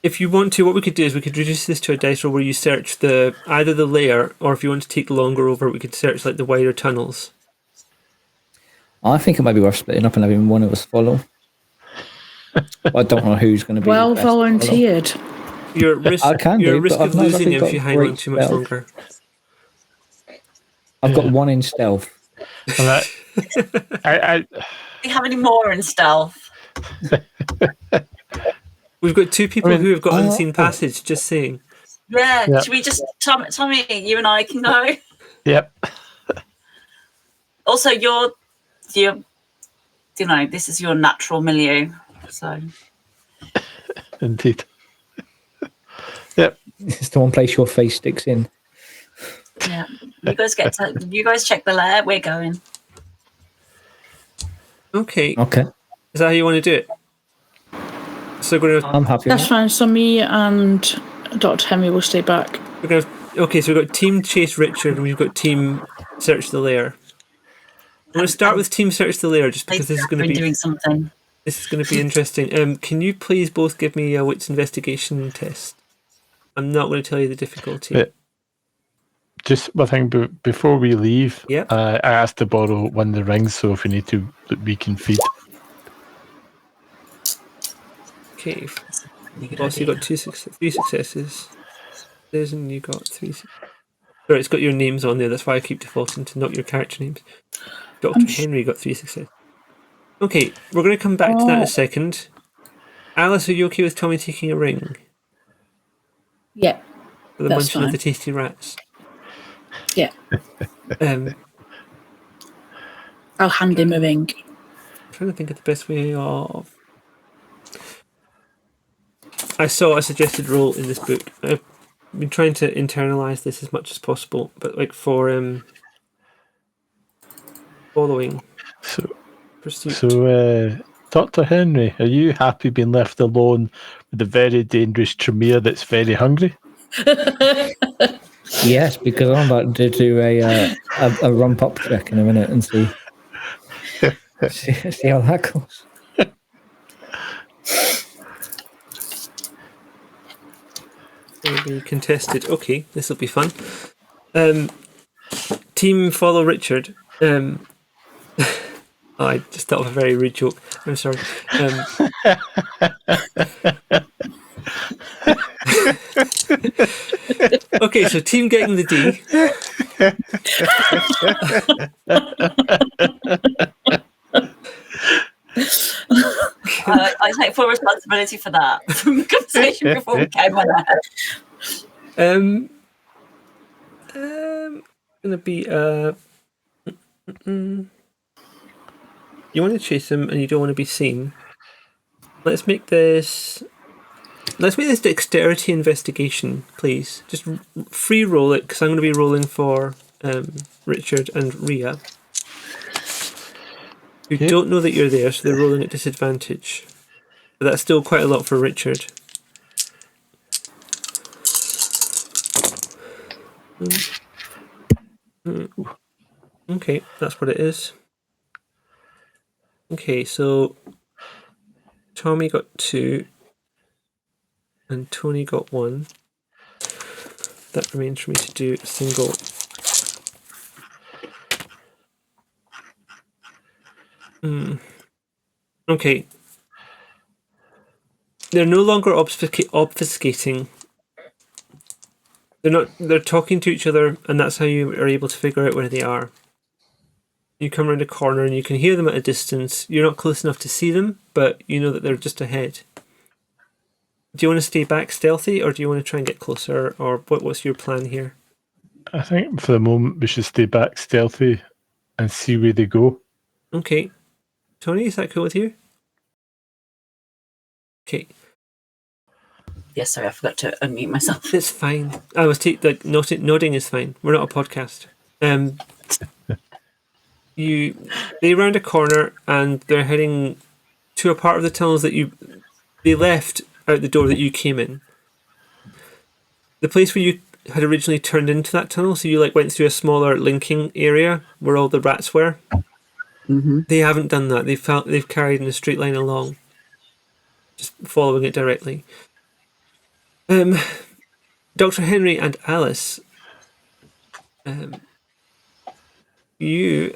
If you want to, what we could do is we could reduce this to a dice roll where you search either the layer, or if you want to take longer over, we could search like the wider tunnels. I think it might be worth splitting up and having one of us follow. I don't know who's going to be Well the best to follow. volunteered. You're at risk, I can you're do, at risk but of I've not losing exactly him if got you hang on great too much stealth. longer. I've got one in stealth. And I Do you have any more in stealth? We've got 2 people who have got unseen passage, just saying. Yeah. Yeah. Should we just Tommy, you and I can go? Yep. Also, you're this is your natural milieu, so Indeed. Yep. It's the one place your face sticks in. yeah. You guys check the lair. We're going. Okay. Okay. Is that how you want to do it? So we're gonna. I'm happy. That's fine. So me and Dr. Henry will stay back. Okay, so we've got team chase Richard and we've got team search the lair. I'm going to start with team search the lair just because this is going to be doing something. This is going to be interesting. Can you please both give me a wits investigation test? I'm not going to tell you the difficulty. But just one thing before we leave. Yeah. I asked to borrow one of the rings, so if we need to, we can feed. Okay. Floss, you got 3 successes. And you got 3. Sorry, it's got your names on there. That's why I keep defaulting to not your character names. Dr. Henry got 3 successes. Okay, we're going to come back to that in a second. Alice, are you okay with Tommy taking a ring? Yeah. For the That's munching of fine. the tasty rats? Yeah. I'm I'll hand him a ring. trying to think of the best way of... I saw a suggested role in this book. I've been trying to internalise this as much as possible, but like for following pursuit. So, Dr. Henry, are you happy being left alone with a very dangerous Tremere that's very hungry? Yes, because I'm about to do a rump up check in a minute and see how that goes. Will be contested. Okay, this will be fun. Team follow Richard. I just thought of a very rude joke. I'm sorry. Okay, so team getting the D. I take full responsibility for that from the conversation before we came on that. Gonna be you want to chase him and you don't want to be seen. Let's make this dexterity investigation, please. Just free roll it because I'm going to be rolling for Richard and Rhea, who don't know that you're there, so they're rolling at disadvantage. But that's still quite a lot for Richard. Okay, that's what it is. Okay, so Tommy got 2 and Tony got 1. That remains for me to do a single. Okay. They're no longer obfuscating. They're talking to each other, and that's how you are able to figure out where they are. You come around a corner and you can hear them at a distance. You're not close enough to see them, but you know that they're just ahead. Do you want to stay back stealthy, or do you want to try and get closer, or what's your plan here? I think for the moment we should stay back stealthy and see where they go. Okay. Tony, is that cool with you? Okay. Yes, sorry, I forgot to unmute myself. It's fine. I was nodding is fine. We're not a podcast. They round a corner and they're heading to a part of the tunnels that they left out the door that you came in. The place where you had originally turned into that tunnel, so you went through a smaller linking area where all the rats were. Mm-hmm. They haven't done that. They've carried in a straight line along, just following it directly. Dr. Henry and Alice, you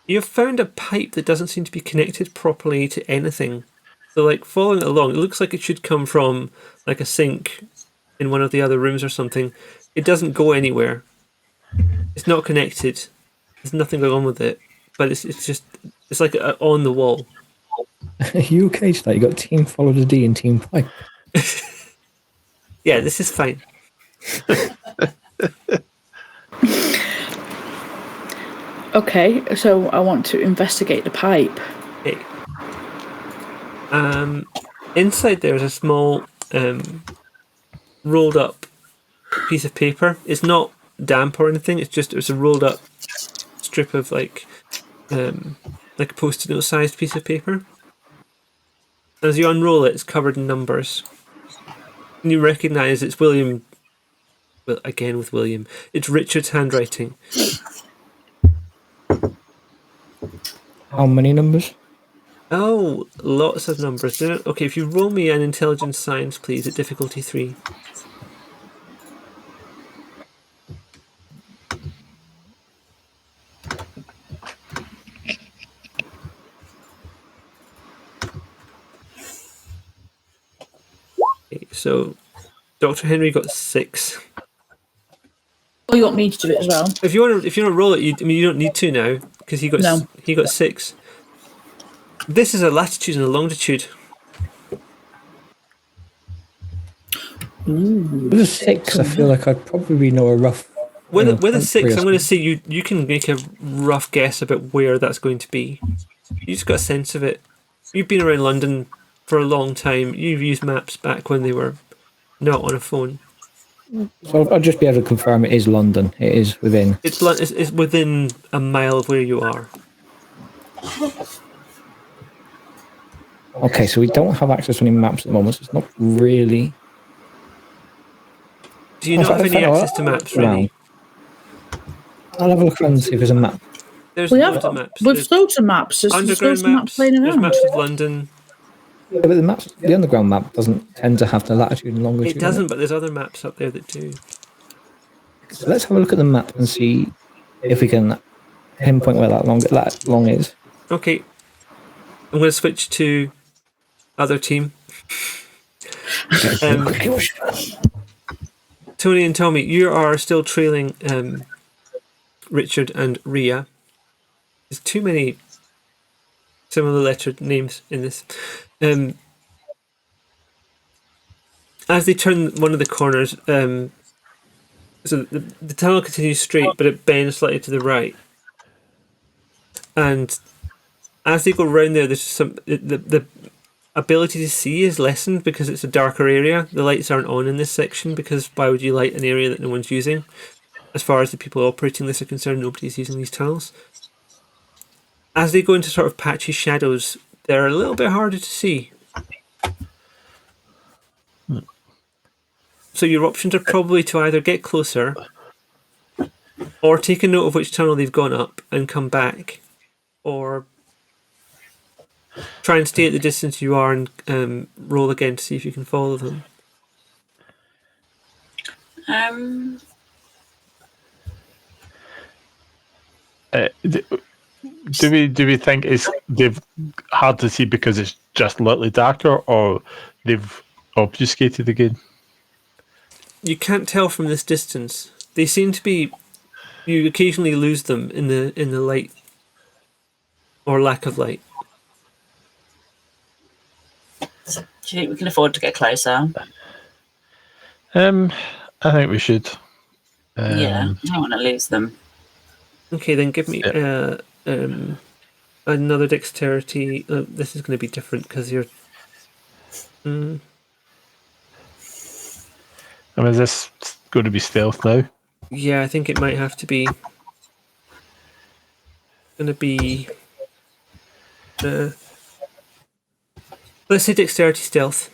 have found a pipe that doesn't seem to be connected properly to anything. So, following along, it looks like it should come from a sink in one of the other rooms or something. It doesn't go anywhere. It's not connected. There's nothing going on with it, but it's on the wall. Are you okay to that? You got team follow the D and team pipe. Yeah, this is fine. Okay, so I want to investigate the pipe. Okay. Inside there's a small rolled up piece of paper. It's not damp or anything. It's a rolled up strip of like a post-it note sized piece of paper. As you unroll it, it's covered in numbers. And you recognise it's William. Well, again with William, it's Richard's handwriting. How many numbers? Oh, lots of numbers. Okay, if you roll me an intelligence science, please, at difficulty 3. Okay, so Dr. Henry got 6. Oh, you want me to do it as well? If you want to roll it, you don't need to now because he got 6. This is a latitude and a longitude. With a 6, I feel like I'd probably know a rough. With a 6, I'm going to say you can make a rough guess about where that's going to be. You just got a sense of it. You've been around London for a long time. You've used maps back when they were not on a phone. So I'll just be able to confirm it is London. It is within. It's within a mile of where you are. Okay, so we don't have access to any maps at the moment, so it's not really. Do you not have any access to maps, really? I'll have a look around and see if there's a map. There's We have loads of maps. We've loads of maps. There's Underground loads of maps playing There's around. maps of London. Yeah, but the underground map doesn't tend to have the latitude and longitude. It doesn't, but there's other maps up there that do. So let's have a look at the map and see if we can pinpoint where that long is. Okay. I'm going to switch to other team. Tony and Tommy, you are still trailing Richard and Rhea. There's too many similar lettered names in this. As they turn one of the corners, so the tunnel continues straight, but it bends slightly to the right. And as they go round there, there's the ability to see is lessened because it's a darker area. The lights aren't on in this section because why would you light an area that no one's using? As far as the people operating this are concerned, nobody's using these tunnels. As they go into sort of patchy shadows, they're a little bit harder to see. So your options are probably to either get closer or take a note of which tunnel they've gone up and come back, or try and stay at the distance you are and roll again to see if you can follow them. Do we think they've hard to see because it's just a little darker, or they've obfuscated again? You can't tell from this distance. They seem to be. You occasionally lose them in the light or lack of light. Do you think we can afford to get closer? I think we should. Yeah, I don't want to lose them. Okay, then give me another dexterity. This is going to be different because you're. I mean, is this going to be stealth now? Yeah, I think it might have to be. Going to be. Let's say dexterity stealth.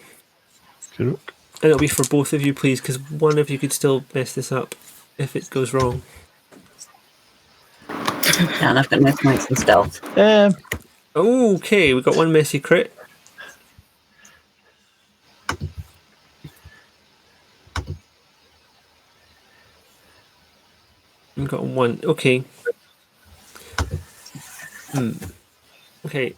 Cool. And it'll be for both of you, please, because one of you could still mess this up if it goes wrong. Yeah, and I've got no points in stealth. Okay, we got one messy crit. We've got one. Okay. Okay.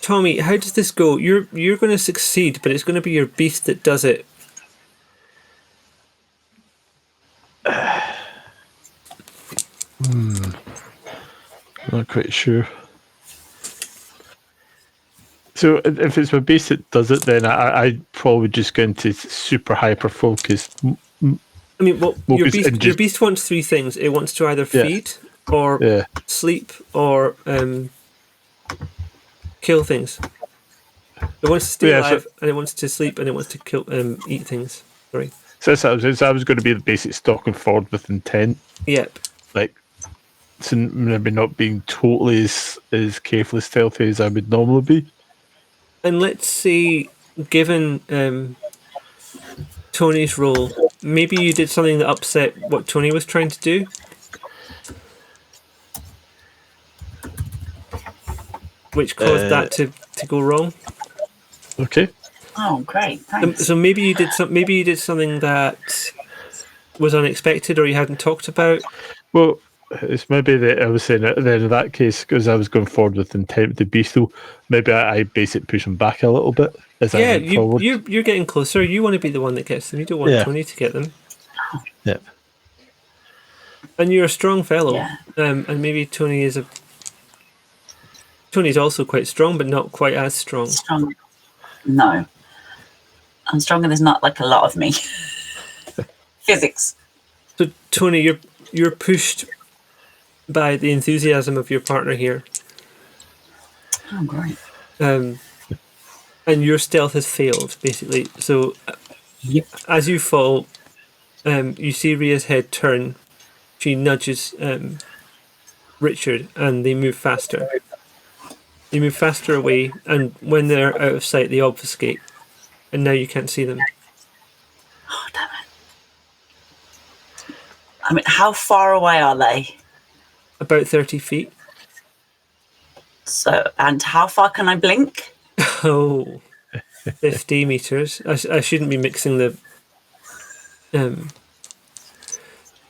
Tommy, how does this go? You're going to succeed, but it's going to be your beast that does it. Not quite sure. So if it's my beast that does it, then I probably just go into super hyper focus. I mean, well, your beast wants 3 things. It wants to either feed, or sleep, or kill things. It wants to stay alive, and it wants to sleep, and it wants to kill, eat things. Sorry. So I was going to be the basic stalking forward with intent, Yep. like so maybe not being totally as carefully stealthy as I would normally be. And let's say, given Tony's role, maybe you did something that upset what Tony was trying to do. Which caused that to go wrong. Okay. Oh, great! Thanks. So maybe you did something that was unexpected or you hadn't talked about. Well, it's maybe that I was saying that then in that case, because I was going forward with intent with the bestial, maybe I basic push him back a little bit as I went forward. You're getting closer. You want to be the one that gets them. You don't want Tony to get them. Yep. And you're a strong fellow. Yeah. And maybe Tony's also quite strong, but not quite as strong. No. I'm strong and there's not like a lot of me. Physics. So Tony, you're pushed by the enthusiasm of your partner here. Oh, great. And your stealth has failed, basically. So as you fall, you see Ria's head turn. She nudges Richard and they move faster. They move faster away, and when they're out of sight, they obfuscate. And now you can't see them. Oh, damn it. I mean, how far away are they? About 30 feet. So, and how far can I blink? Oh, 50 meters. I shouldn't be mixing the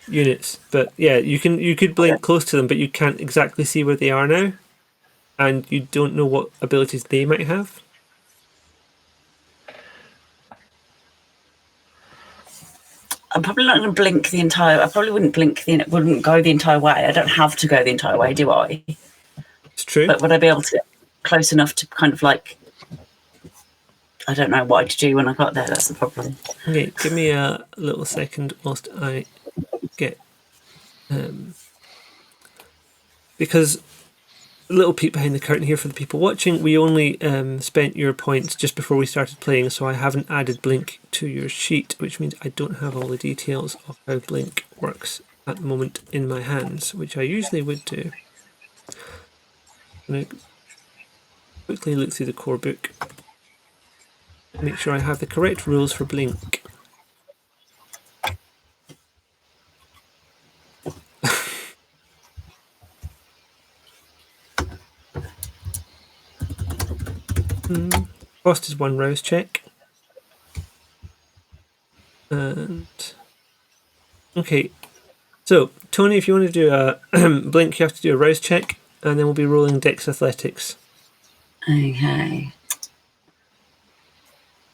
units, but yeah, you could blink close to them, but you can't exactly see where they are now, and you don't know what abilities they might have. I'm probably not going to blink the entire. I probably wouldn't wouldn't go the entire way. I don't have to go the entire way, do I? It's true. But would I be able to get close enough to kind of like? I don't know what to do when I got there. That's the problem. Okay, give me a little second whilst I get because a little peek behind the curtain here for the people watching. We only spent your points just before we started playing, so I haven't added Blink to your sheet, which means I don't have all the details of how Blink works at the moment in my hands, which I usually would do. I'm going to quickly look through the core book, make sure I have the correct rules for Blink. Cost is 1 rouse check. And okay, so Tony, if you want to do a blink, you have to do a rouse check, and then we'll be rolling Dex Athletics. Okay.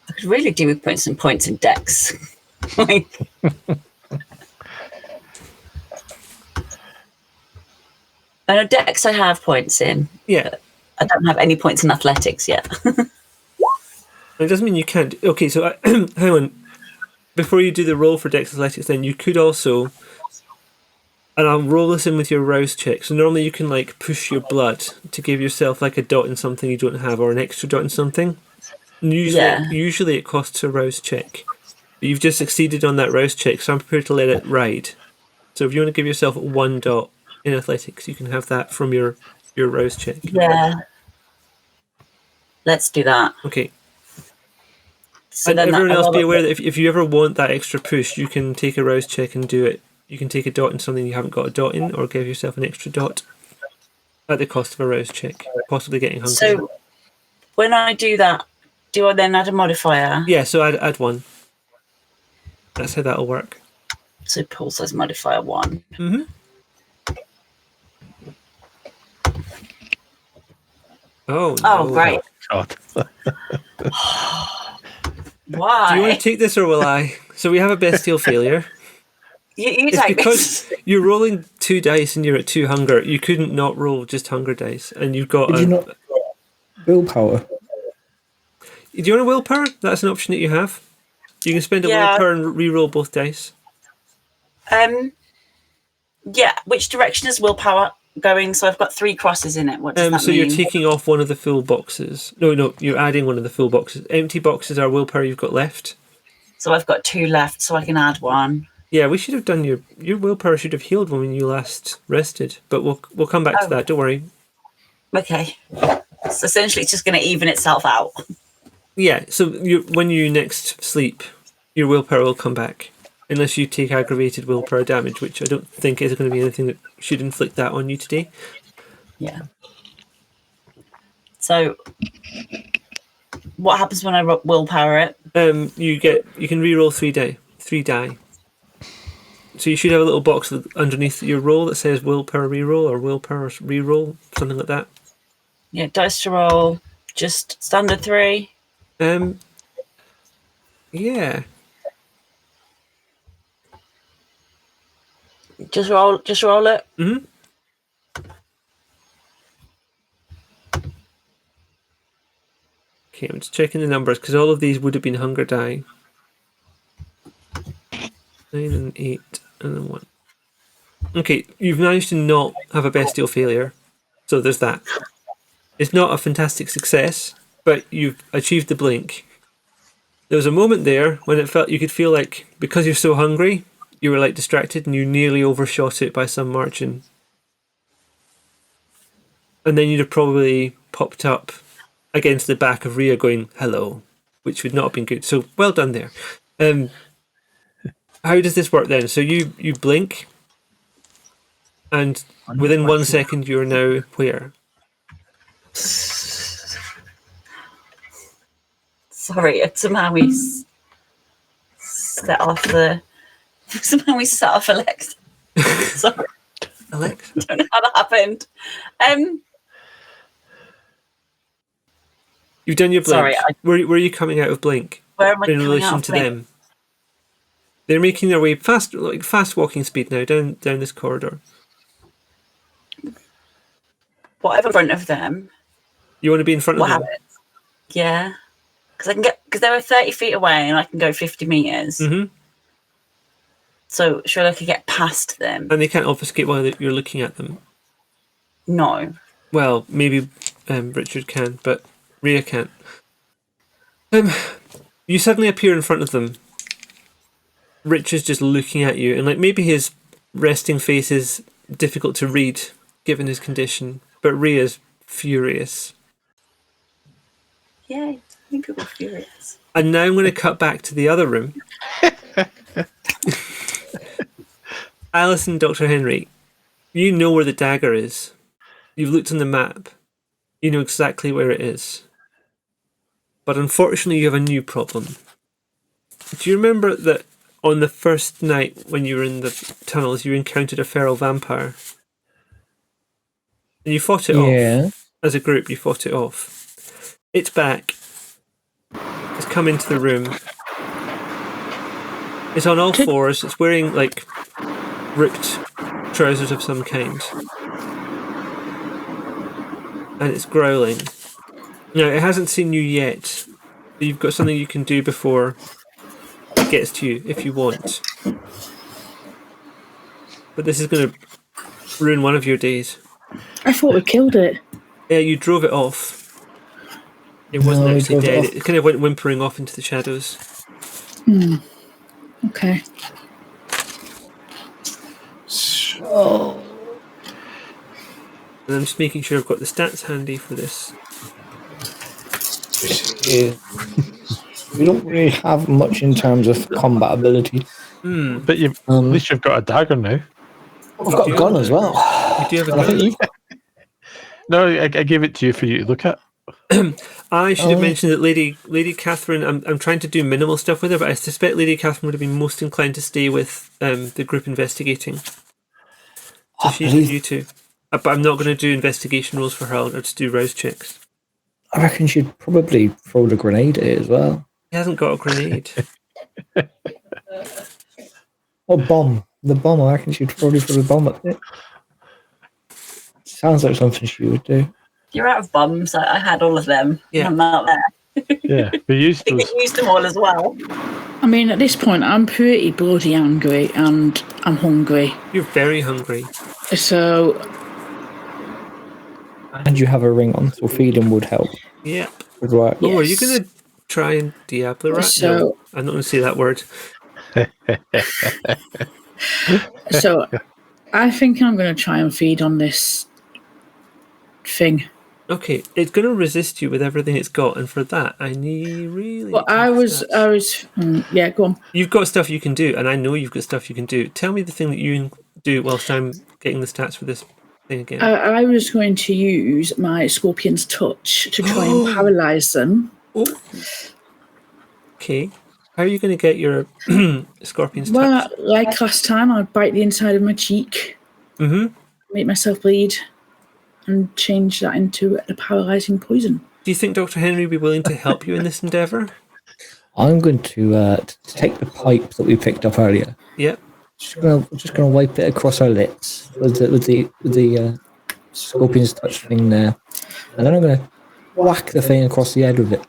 I could really do with putting some points in Dex. Like, I know Dex I have points in. Yeah. I don't have any points in athletics yet. It doesn't mean you can't. Okay, so hang on. Before you do the roll for Dex Athletics, then you could also, and I'll roll this in with your rouse check. So normally you can like push your blood to give yourself like a dot in something you don't have, or an extra dot in something. And usually it costs a rouse check. But you've just succeeded on that rouse check, so I'm prepared to let it ride. So if you want to give yourself 1 dot in athletics, you can have that from your rouse check. Yeah. Let's do that. Okay. So and then everyone else be aware that if you ever want that extra push, you can take a rouse check and do it. You can take a dot in something you haven't got a dot in, or give yourself an extra dot at the cost of a rouse check, possibly getting hungry. So when I do that, do I then add a modifier? Yeah, so add 1. That's how that'll work. So Paul says modifier 1. Mm-hmm. Oh, no. Great. God. Why? Do you want to take this or will I? So we have a bestial failure. You It's take because this. you're rolling 2 dice and you're at 2 hunger. You couldn't not roll just hunger dice, and you've got. Did you not willpower? Do you want a willpower? That's an option that you have. You can spend a willpower and re-roll both dice. Yeah. Which direction is willpower going? So I've got 3 crosses in it. What does that So mean? you're taking off one of the full boxes. No, you're adding one of the full boxes. Empty boxes are willpower you've got left. So I've got 2 left, so I can add 1. Yeah, we should have done your willpower should have healed when you last rested, but we'll come back to that. Don't worry. Okay. So essentially, it's just going to even itself out. Yeah. So when you next sleep, your willpower will come back, unless you take aggravated willpower damage, which I don't think is going to be anything that should inflict that on you today. Yeah. So, what happens when I willpower it? You can reroll 3 die. So you should have a little box underneath your roll that says willpower reroll or willpower reroll, something like that. Yeah, dice to roll, just standard 3. Yeah. Just roll it. Mm-hmm. Okay, I'm just checking the numbers because all of these would have been hunger die. 9 and 8 and then 1. Okay, you've managed to not have a bestial failure, so there's that. It's not a fantastic success, but you've achieved the blink. There was a moment there when you could feel like, because you're so hungry, you were like distracted and you nearly overshot it by some margin. And then you'd have probably popped up against the back of Rhea going, hello, which would not have been good. So well done there. How does this work then? So you blink, and within 1 second you're now where? Sorry, somehow we set off Alexa. Sorry. Alexa? I don't know how that happened. You've done your blink. Sorry, where are you coming out of blink? Where am I in coming relation out of to blink? them? They're making their way fast walking speed now down this corridor. Whatever in front of them. You want to be in front of them? Yeah, because they were 30 feet away and I can go 50 meters. Mm-hmm. So surely I could get past them. And they can't obfuscate while you're looking at them. No. Well, maybe Richard can, but Rhea can't. You suddenly appear in front of them. Richard's just looking at you, and maybe his resting face is difficult to read given his condition, but Rhea's furious. Yeah, I think people are furious. And now I'm going to cut back to the other room. Alice and Dr. Henry, you know where the dagger is. You've looked on the map. You know exactly where it is. But unfortunately, you have a new problem. Do you remember that on the first night when you were in the tunnels, you encountered a feral vampire? And you fought it off. As a group, you fought it off. It's back. It's come into the room. It's on all fours. It's wearing, ripped trousers of some kind. And it's growling. Now, it hasn't seen you yet. But you've got something you can do before it gets to you, if you want. But this is going to ruin one of your days. I thought we killed it. Yeah, you drove it off. It wasn't actually dead. It kind of went whimpering off into the shadows. Okay. So... And I'm just making sure I've got the stats handy for this. We don't really have much in terms of combat ability. But at least you've got a dagger now. I've got a gun as well. You do have a gun? No, I gave it to you for you to look at. I should have mentioned that Lady Catherine, I'm trying to do minimal stuff with her, but I suspect Lady Catherine would have been most inclined to stay with the group investigating. So she's with you too. But I'm not going to do investigation rolls for her, I'll just do rouse checks. I reckon she'd probably throw the grenade at it as well. He hasn't got a grenade. Or bomb. The bomb, I reckon she'd probably throw the bomb at it. Sounds like something she would do. You're out of bombs. I had all of them. Yeah. I'm out there. Yeah, we used I think those. I used them all as well. I mean, at this point, I'm pretty bloody angry and I'm hungry. You're very hungry. So... And you have a ring on, so feeding would help. Yep. Would work. Oh, are you going to try and Diablo rat? So- No, I'm not going to say that word. So I think I'm going to try and feed on this thing. Okay, it's going to resist you with everything it's got, and for that, I need really. Well, yeah, go on. You've got stuff you can do, and I know you've got stuff you can do. Tell me the thing that you can do whilst I'm getting the stats for this thing again. I was going to use my Scorpion's Touch to try and paralyze them. Oh. Okay. How are you going to get your Scorpion's Well, touch? like last time, I'd bite the inside of my cheek, make myself bleed, and change that into a paralyzing poison. Do you think Dr. Henry would be willing to help you in this endeavour? I'm going to take the pipe that we picked up earlier. Yep. Just gonna wipe it across her lips with the Scorpion's Touch thing there, and then I'm gonna whack the thing across the head with it.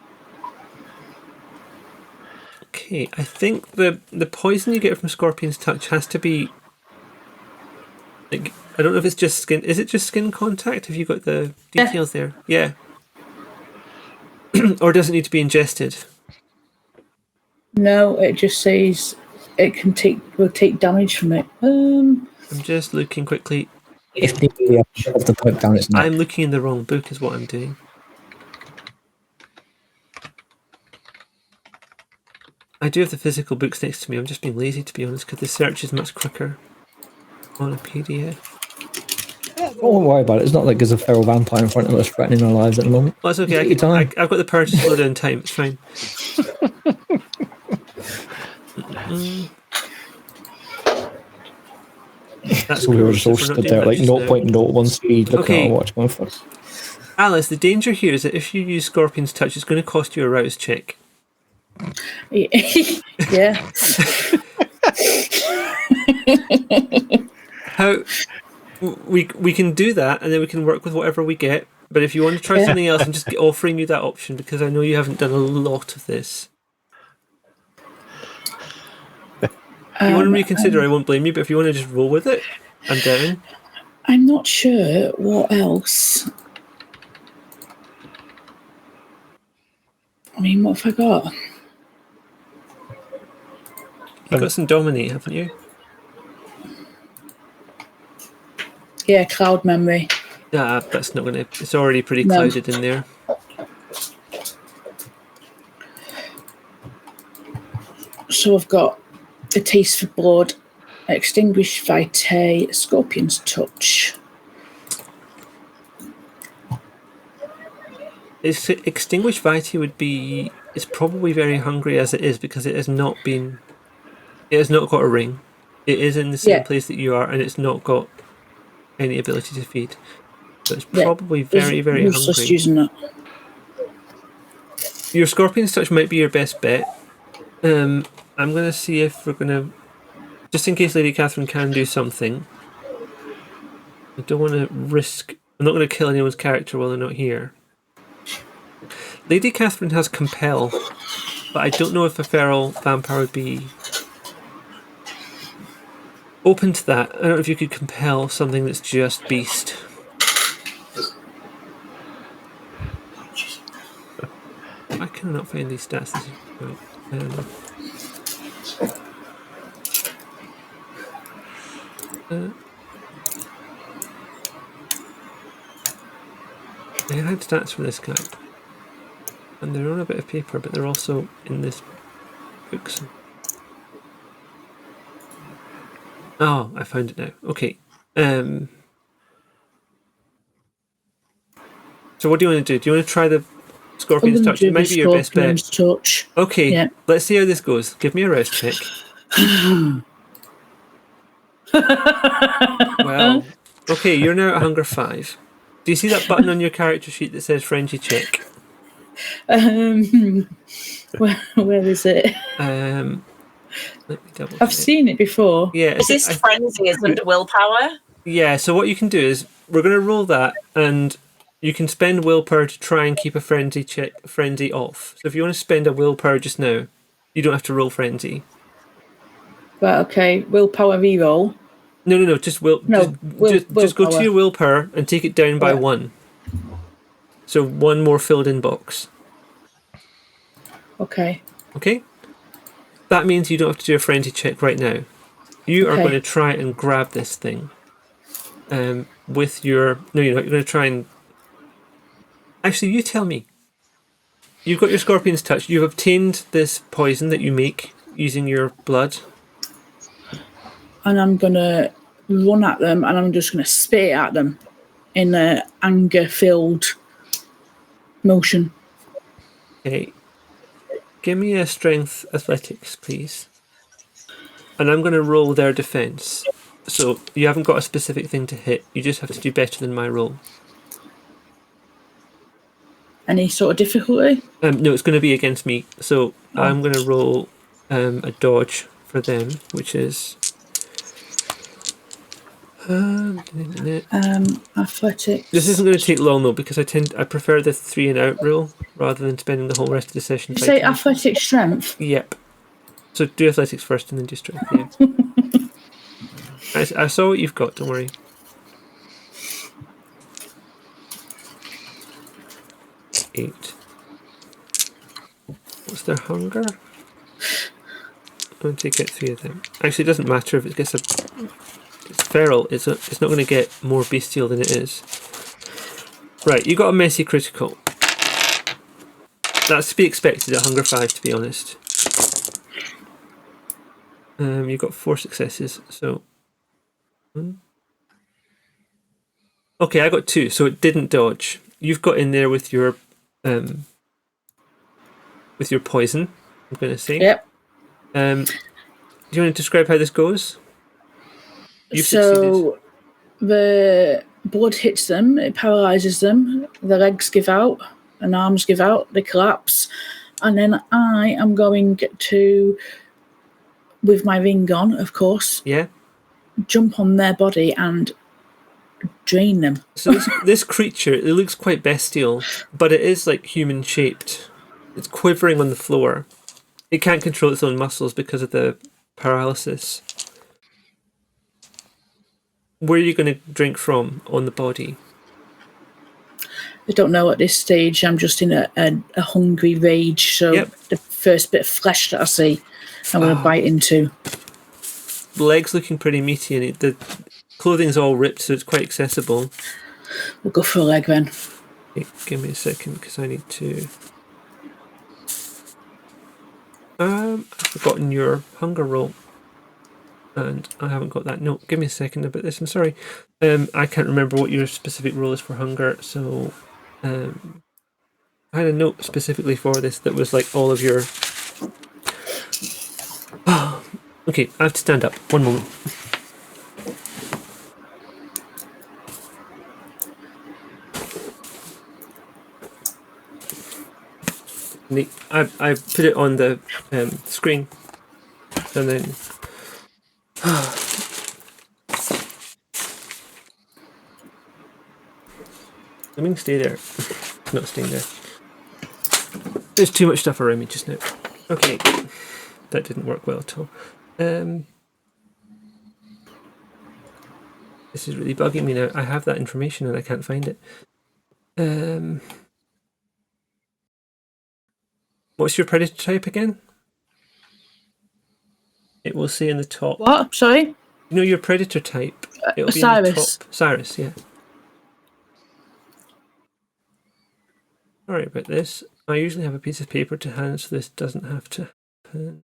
Okay, I think the poison you get from Scorpion's Touch has to be... Like, I don't know if it's just skin... Is it just skin contact? Have you got the details there? Yeah. Or does it need to be ingested? No, it just says it will take damage from it. I'm just looking quickly. If needed, I shove the pipe down its neck. I'm looking in the wrong book is what I'm doing. I do have the physical books next to me. I'm just being lazy, to be honest, because the search is much quicker on a PDF. Don't worry about it. It's not like there's a feral vampire in front of us threatening our lives at the moment. Well, it's okay. I've got the power to slow down time. It's fine. That's So we were gross, just all if we're not stood doing there that like just now. 0.01 speed looking Okay. at our watch going for us. Alice, the danger here is that if you use Scorpion's Touch, it's going to cost you a rouse check. Yeah. How we can do that, and then we can work with whatever we get. But if you want to try something else, I'm just offering you that option because I know you haven't done a lot of this. If you want to reconsider, I won't blame you. But if you want to just roll with it, I'm down. I'm not sure what else. I mean, what have I got? You've got some Dominate, haven't you? Yeah, cloud memory. Yeah, that's not going to... It's already pretty No. clouded in there. So I've got a taste for blood, extinguished vitae, Scorpion's Touch. It's Extinguished Vitae would be... It's probably very hungry as it is because it has not been... It has not got a ring. It is in the same place that you are, and it's not got any ability to feed. So it's probably very, very Just hungry. using that. Your Scorpion's Touch might be your best bet. I'm going to see if we're going to... Just in case Lady Catherine can do something. I don't want to risk... I'm not going to kill anyone's character while they're not here. Lady Catherine has Compel, but I don't know if a feral vampire would be open to that. I don't know if you could compel something that's just beast. I cannot find these stats. This is right. I had stats for this guy, and they're on a bit of paper, but they're also in this book. Oh, I found it now. Okay. So what do you want to do? Do you want to try the Scorpion's I'm gonna Touch? do It might the be your best bet. Scorpion's Touch. Okay, Yeah. let's see how this goes. Give me a rest check. Well, okay, you're now at hunger 5. Do you see that button on your character sheet that says frenzy check? Where is it? Let me double I've check. seen it before. Yeah, Is this frenzy? Isn't willpower? yeah, so what you can do is we're going to roll that, and you can spend willpower to try and keep a frenzy off. So if you want to spend a willpower just now, you don't have to roll frenzy. Right, okay. Willpower reroll. No, just just go to your willpower and take it down by Yeah. 1. So one more filled in box. Okay. Okay? That means you don't have to do a frenzy check right now. You are Okay. going to try and grab this thing with your... No, you're not. You're going to try and... Actually, you tell me. You've got your Scorpion's Touch. You've obtained this poison that you make using your blood. And I'm going to run at them and I'm just going to spit it at them in an anger-filled motion. Okay. Give me a strength athletics, please. And I'm going to roll their defense. So you haven't got a specific thing to hit. You just have to do better than my roll. Any sort of difficulty? No, it's going to be against me. So I'm going to roll a dodge for them, which is... Athletics. This isn't going to take long though, because I prefer the 3 and out rule rather than spending the whole rest of the session. You say athletic strength? Yep. So do athletics first and then do strength. Yeah. I saw what you've got. Don't worry. 8. What's their hunger? I'm going to get 3 of them. Actually, it doesn't matter if it gets it's feral. It's not going to get more bestial than it is. Right, you got a messy critical. That's to be expected at Hunger 5, to be honest. You got 4 successes, so... Okay, I got 2, so it didn't dodge. You've got in there with your poison, I'm going to say. Yep. Do you want to describe how this goes? You've So the blood hits them, it paralyses them, their legs give out and arms give out, they collapse, and then I am going to, with my ring on, of course, jump on their body and drain them. So this creature, it looks quite bestial, but it is like human shaped. It's quivering on the floor. It can't control its own muscles because of the paralysis. Where are you going to drink from on the body? I don't know at this stage. I'm just in a hungry rage. So the first bit of flesh that I see, I'm going to bite into. The leg's looking pretty meaty and the clothing's all ripped, so it's quite accessible. We'll go for a leg then. Okay, give me a second because I need to... I've forgotten your hunger roll. And I haven't got that note. Give me a second about this. I'm sorry. I can't remember what your specific role is for hunger, so I had a note specifically for this that was like all of your... Okay, I have to stand up. One moment. I put it on the screen, and then... Let me stay there. It's not staying there. There's too much stuff around me just now. Okay. That didn't work well at all. This is really bugging me now. I have that information and I can't find it. What's your predator type again? It will say in the top. What? Sorry? You know your predator type? It'll be Cyrus. in the top. Cyrus, yeah. Sorry about this. I usually have a piece of paper to hand, so this doesn't have to happen.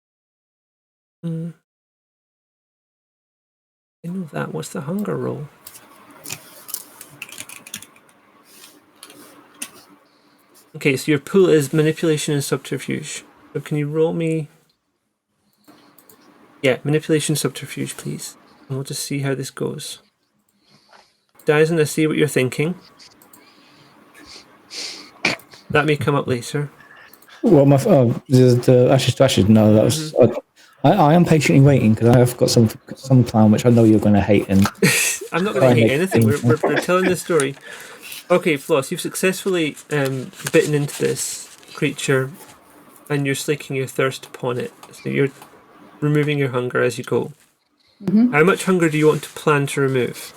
I know that. What's the hunger roll? Okay, so your pool is manipulation and subterfuge. So can you roll me... Yeah, manipulation subterfuge, please. And we'll just see how this goes. Dyson, I see what you're thinking. That may come up later. Well, the ashes to ashes. No, that was. I am patiently waiting because I have got some plan which I know you're going to hate. And I'm not going to hate anything. We're telling the story. Okay, Floss, you've successfully bitten into this creature, and you're slaking your thirst upon it. So you're removing your hunger as you go. How much hunger do you want to plan to remove?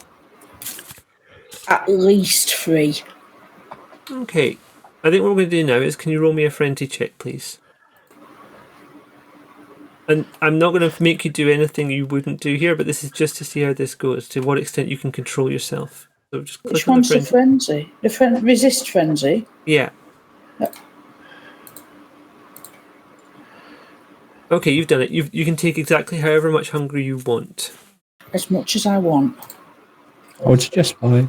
At least 3. Okay. I think what we're going to do now is, can you roll me a frenzy check, please? And I'm not going to make you do anything you wouldn't do here, but this is just to see how this goes, to what extent you can control yourself. So just click Which on one's the the frenzy. frenzy? The resist frenzy. Yeah. Yep. Okay, you've done it. You can take exactly however much hunger you want. As much as I want. I would suggest 5.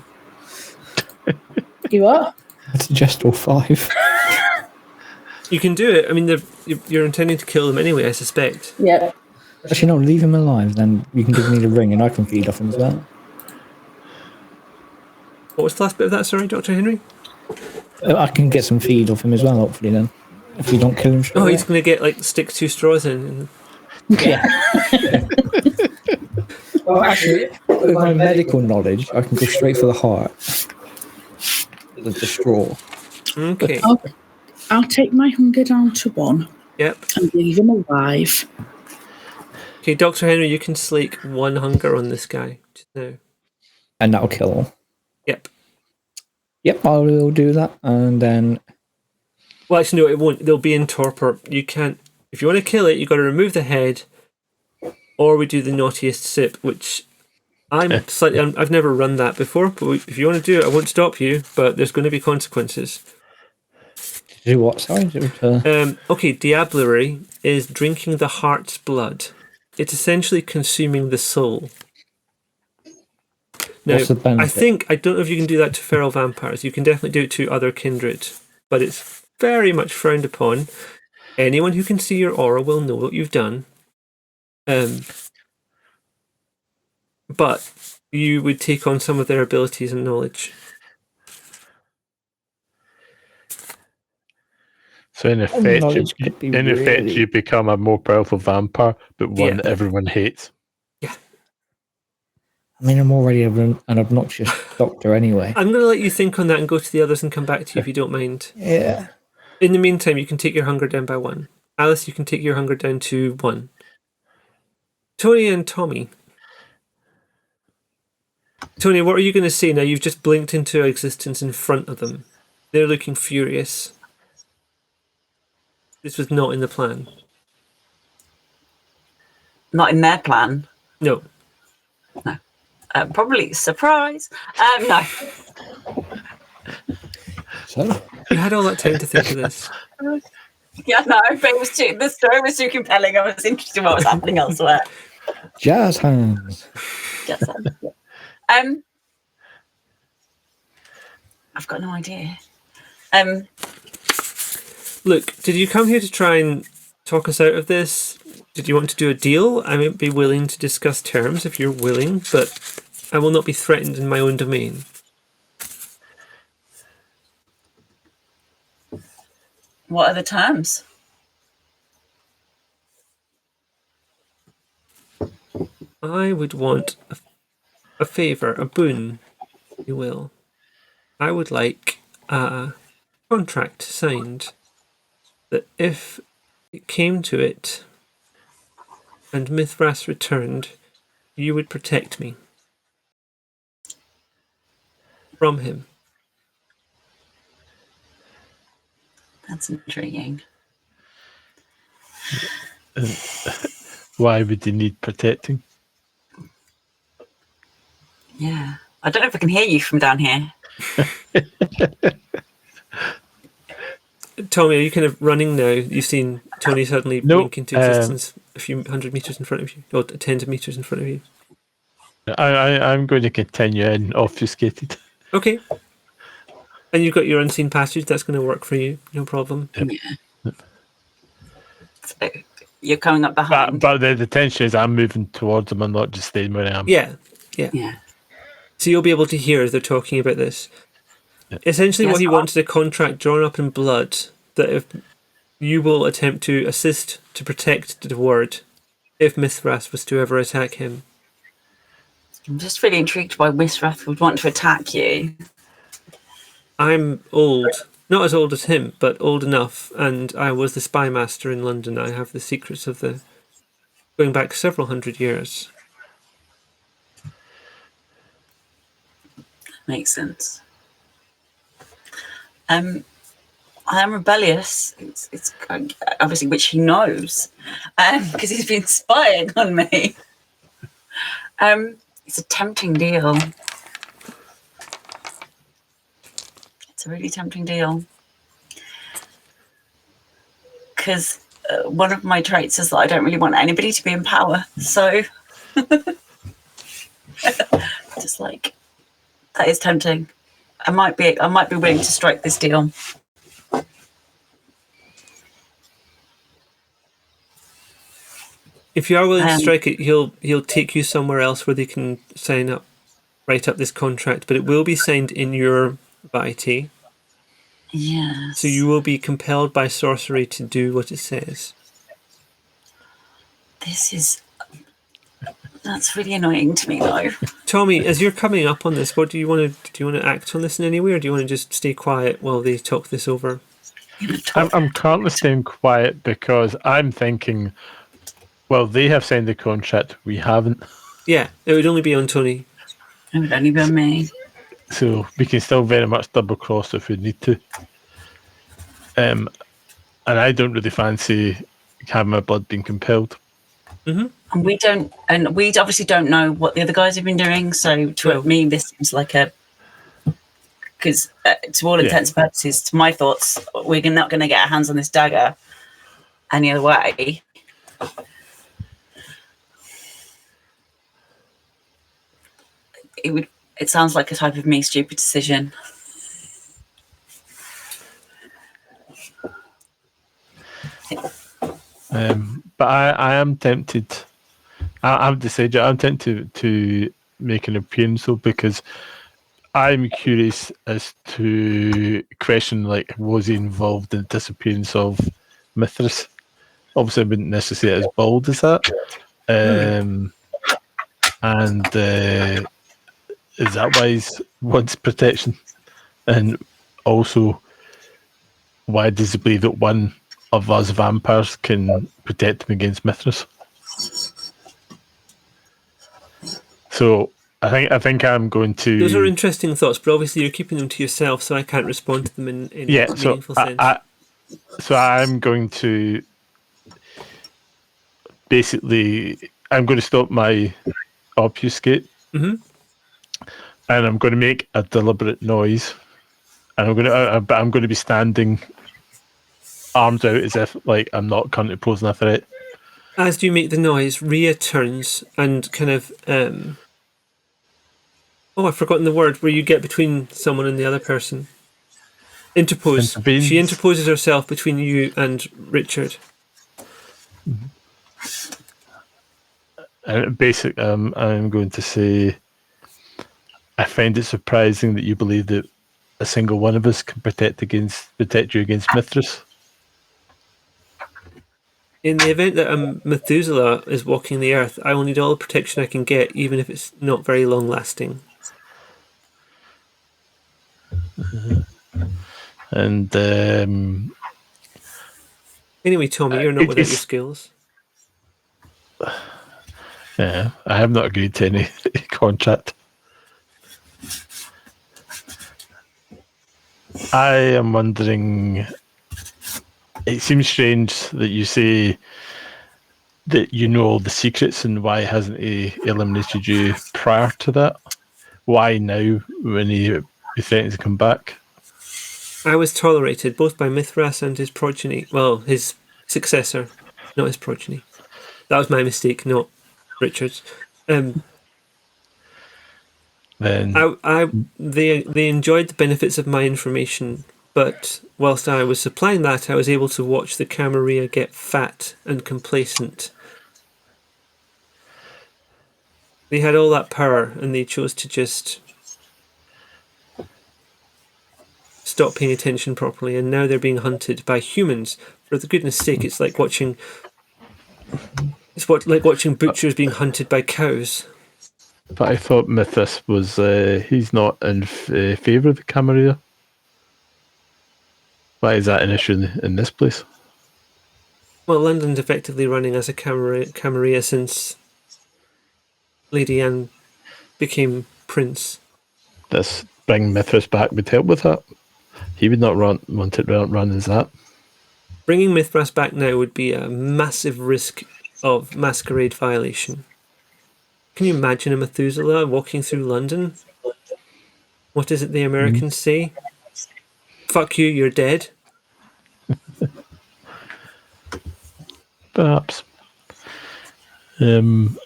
You what? I'd suggest all 5. You can do it. I mean, you're intending to kill them anyway, I suspect. Yeah. Actually, no, leave him alive, then you can give me the ring and I can feed off him as well. What was the last bit of that, sorry, Dr. Henry? I can get some feed off him as well, hopefully, then. If we don't kill him straight Oh, away. he's going to get, like, stick 2 straws in. Yeah. Well, actually, with my medical knowledge, I can go straight for the heart. The straw. Okay. I'll take my hunger down to 1 Yep. and leave him alive. Okay, Dr. Henry, you can slake 1 hunger on this guy just now. And that'll kill him. Yep. Yep, I will do that. And then... Well, actually, no, it won't. They'll be in torpor. You can't... If you want to kill it, you've got to remove the head, or we do the naughtiest sip, which I've never run that before, but if you want to do it, I won't stop you, but there's going to be consequences. Do what, sorry? Okay, diablerie is drinking the heart's blood. It's essentially consuming the soul. Now, What's the benefit? I don't know if you can do that to feral vampires. You can definitely do it to other kindred, but it's very much frowned upon. Anyone who can see your aura will know what you've done. But you would take on some of their abilities and knowledge. So in effect, you become a more powerful vampire, but one that everyone hates. Yeah. I mean, I'm already an obnoxious doctor anyway. I'm going to let you think on that and go to the others and come back to you if you don't mind. Yeah. In the meantime, you can take your hunger down by 1. Alice, you can take your hunger down to 1. Tony and Tommy. Tony, what are you going to say now? You've just blinked into existence in front of them. They're looking furious. This was not in the plan. Not in their plan. No. No. Probably surprise. No. So? You had all that time to think of this. Yeah, no, but the story was too compelling. I was interested in what was happening elsewhere. Jazz hands. Jazz hands. I've got no idea. Look, did you come here to try and talk us out of this? Did you want to do a deal? I might be willing to discuss terms if you're willing, but I will not be threatened in my own domain. What are the terms? I would want a favour, a boon, if you will. I would like a contract signed that if it came to it and Mithras returned, you would protect me from him. That's intriguing. Why would you need protecting? Yeah. I don't know if I can hear you from down here. Tommy, are you kind of running now? You've seen Tony suddenly blink into existence a few hundred meters in front of you, or tens of meters in front of you. I'm going to continue in obfuscated. Okay. And you've got your unseen passage, that's going to work for you, no problem. Yep. Yeah. So you're coming up behind. But the tension is I'm moving towards them and not just staying where I am. Yeah. So you'll be able to hear as they're talking about this. Yep. Essentially what he wants is a contract drawn up in blood that if you will attempt to assist to protect the word if Mithras was to ever attack him. I'm just really intrigued why Mithras would want to attack you. I'm old. Not as old as him, but old enough, and I was the spy master in London. I have the secrets of the... going back several hundred years. Makes sense. I am rebellious. It's obviously, which he knows, because he's been spying on me. It's a tempting deal. It's a really tempting deal. Because one of my traits is that I don't really want anybody to be in power. So, just like, that is tempting. I might be willing to strike this deal. If you are willing to strike it, he'll take you somewhere else where they can write up this contract, but it will be signed in your Vaita. Yes. So you will be compelled by sorcery to do what it says. That's really annoying to me, though. Tommy, as you're coming up on this, what do you want to act on this in any way, or do you want to just stay quiet while they talk this over? I'm currently staying quiet because I'm thinking, well, they have signed the contract, we haven't. Yeah, it would only be on Tony. It would only be on me. So we can still very much double cross if we need to. And I don't really fancy having my blood being compelled. Mm-hmm. And we obviously don't know what the other guys have been doing. So to me, this seems like because to all intents and purposes, to my thoughts, we're not going to get our hands on this dagger any other way. It sounds like a type of me stupid decision. But I am tempted. I've decided I'm tempted to make an appearance though, because I'm curious as to question, like, was he involved in the disappearance of Mithras? Obviously, I wouldn't necessarily say as bold as that. And is that why he wants protection? And also, why does he believe that one of us vampires can protect him against Mithras? So I think I'm going to. Those are interesting thoughts, but obviously you're keeping them to yourself, so I can't respond to them in any meaningful sense. So I'm going to basically, I'm going to stop my obfuscate, and I'm going to make a deliberate noise, and I'm going to be standing arms out as if like I'm not currently posing a threat. As you make the noise, Rhea turns and kind of I've forgotten the word where you get between someone and the other person. Interpose. Intervenes. She interposes herself between you and Richard. And basically, I'm going to say, I find it surprising that you believe that a single one of us can protect you against Mithras. In the event that a Methuselah is walking the earth, I will need all the protection I can get, even if it's not very long lasting. And anyway, Tommy, you're not without your skills. Yeah, I have not agreed to any contract. I am wondering. It seems strange that you say that you know all the secrets, and why hasn't he eliminated you prior to that? Why now, when he threatens to come back? I was tolerated both by Mithras and his progeny. Well, his successor, not his progeny. That was my mistake, not Richard's. Then they enjoyed the benefits of my information, but whilst I was supplying that, I was able to watch the Camarilla get fat and complacent. They had all that power, and they chose to just stop paying attention properly, and now they're being hunted by humans. For the goodness sake, it's like watching butchers being hunted by cows. But I thought Mithras was he's not in favour of the Camarilla. Why is that an issue in this place? Well, London's effectively running as a Camarilla since Lady Anne became prince. This bring Mithras back would help with that. He would not want it run as that. Bringing Mithras back now would be a massive risk of Masquerade violation. Can you imagine a Methuselah walking through London? What is it the Americans say? Fuck you, you're dead. Perhaps. I'm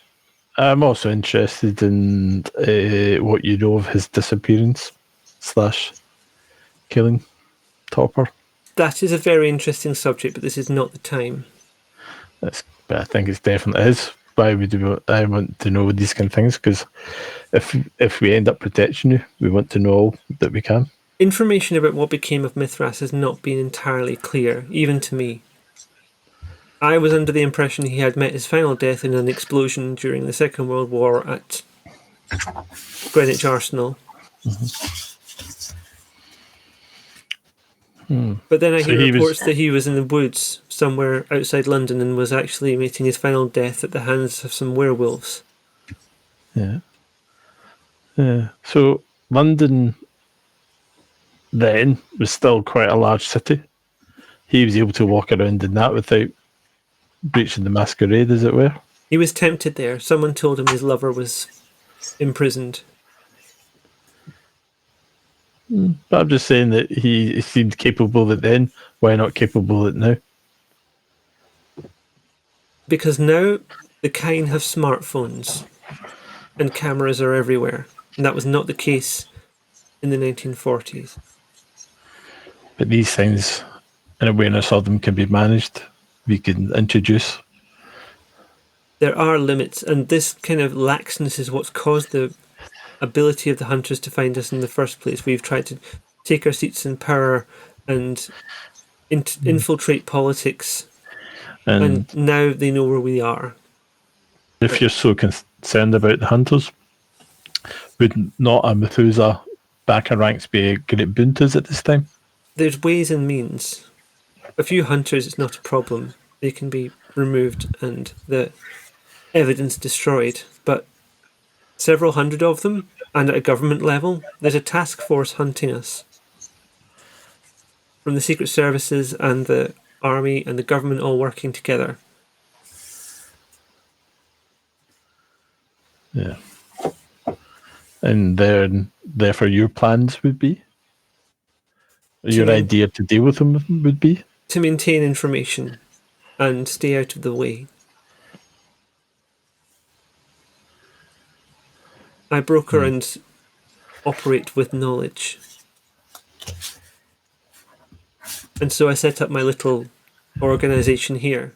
also interested in what you know of his disappearance / killing Topper. That is a very interesting subject, but this is not the time. But I think it's definitely is. Why would I want to know these kind of things? Because if we end up protecting you, we want to know all that we can. Information about what became of Mithras has not been entirely clear, even to me. I was under the impression he had met his final death in an explosion during the Second World War at Greenwich Arsenal. But then I hear reports that he was in the woods somewhere outside London and was actually meeting his final death at the hands of some werewolves. Yeah. So London then was still quite a large city. He was able to walk around in that without breaching the masquerade, as it were. He was tempted there. Someone told him his lover was imprisoned. But I'm just saying that he seemed capable of it then. Why not capable of it now? Because now the Kine have smartphones and cameras are everywhere. And that was not the case in the 1940s. But these things, an awareness of them can be managed. We can introduce. There are limits, and this kind of laxness is what's caused the ability of the hunters to find us in the first place. We've tried to take our seats in power and infiltrate politics, and now they know where we are. If you're so concerned about the hunters, would not a Methuselah back in ranks be a great boon to us at this time? There's ways and means. A few hunters, it's not a problem. They can be removed and the evidence destroyed, but several hundred of them, and at a government level, there's a task force hunting us. From the secret services and the army and the government all working together. Yeah. And therefore your plans would be? Your idea to deal with them would be? To maintain information and stay out of the way. I broker and operate with knowledge. And so I set up my little organization here.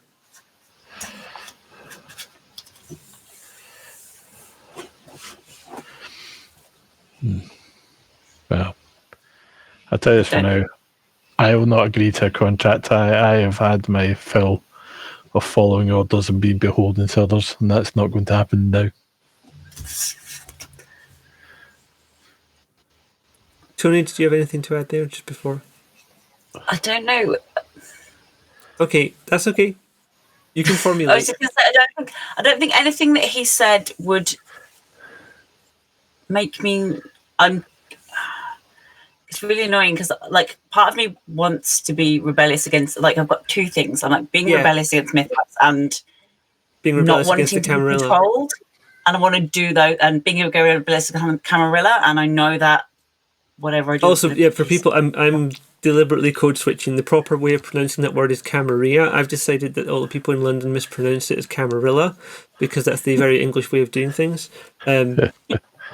Well, I'll tell you this for now. I will not agree to a contract. I have had my fill of following orders and being beholden to others, and that's not going to happen now. Tony, did you have anything to add there just before? I don't know. Okay, that's okay. You can formulate. I was just gonna say, I don't think anything that he said would make me. It's really annoying because, like, part of me wants to be rebellious against. Like, I've got two things. I'm like being rebellious against Mithras and being rebellious not wanting against the to be Camarilla. controlled. And I want to do that, and being rebellious against Camarilla. And I know that whatever I do. Also, for people, I'm deliberately code switching. The proper way of pronouncing that word is Camarilla. I've decided that all the people in London mispronounce it as Camarilla because that's the very English way of doing things.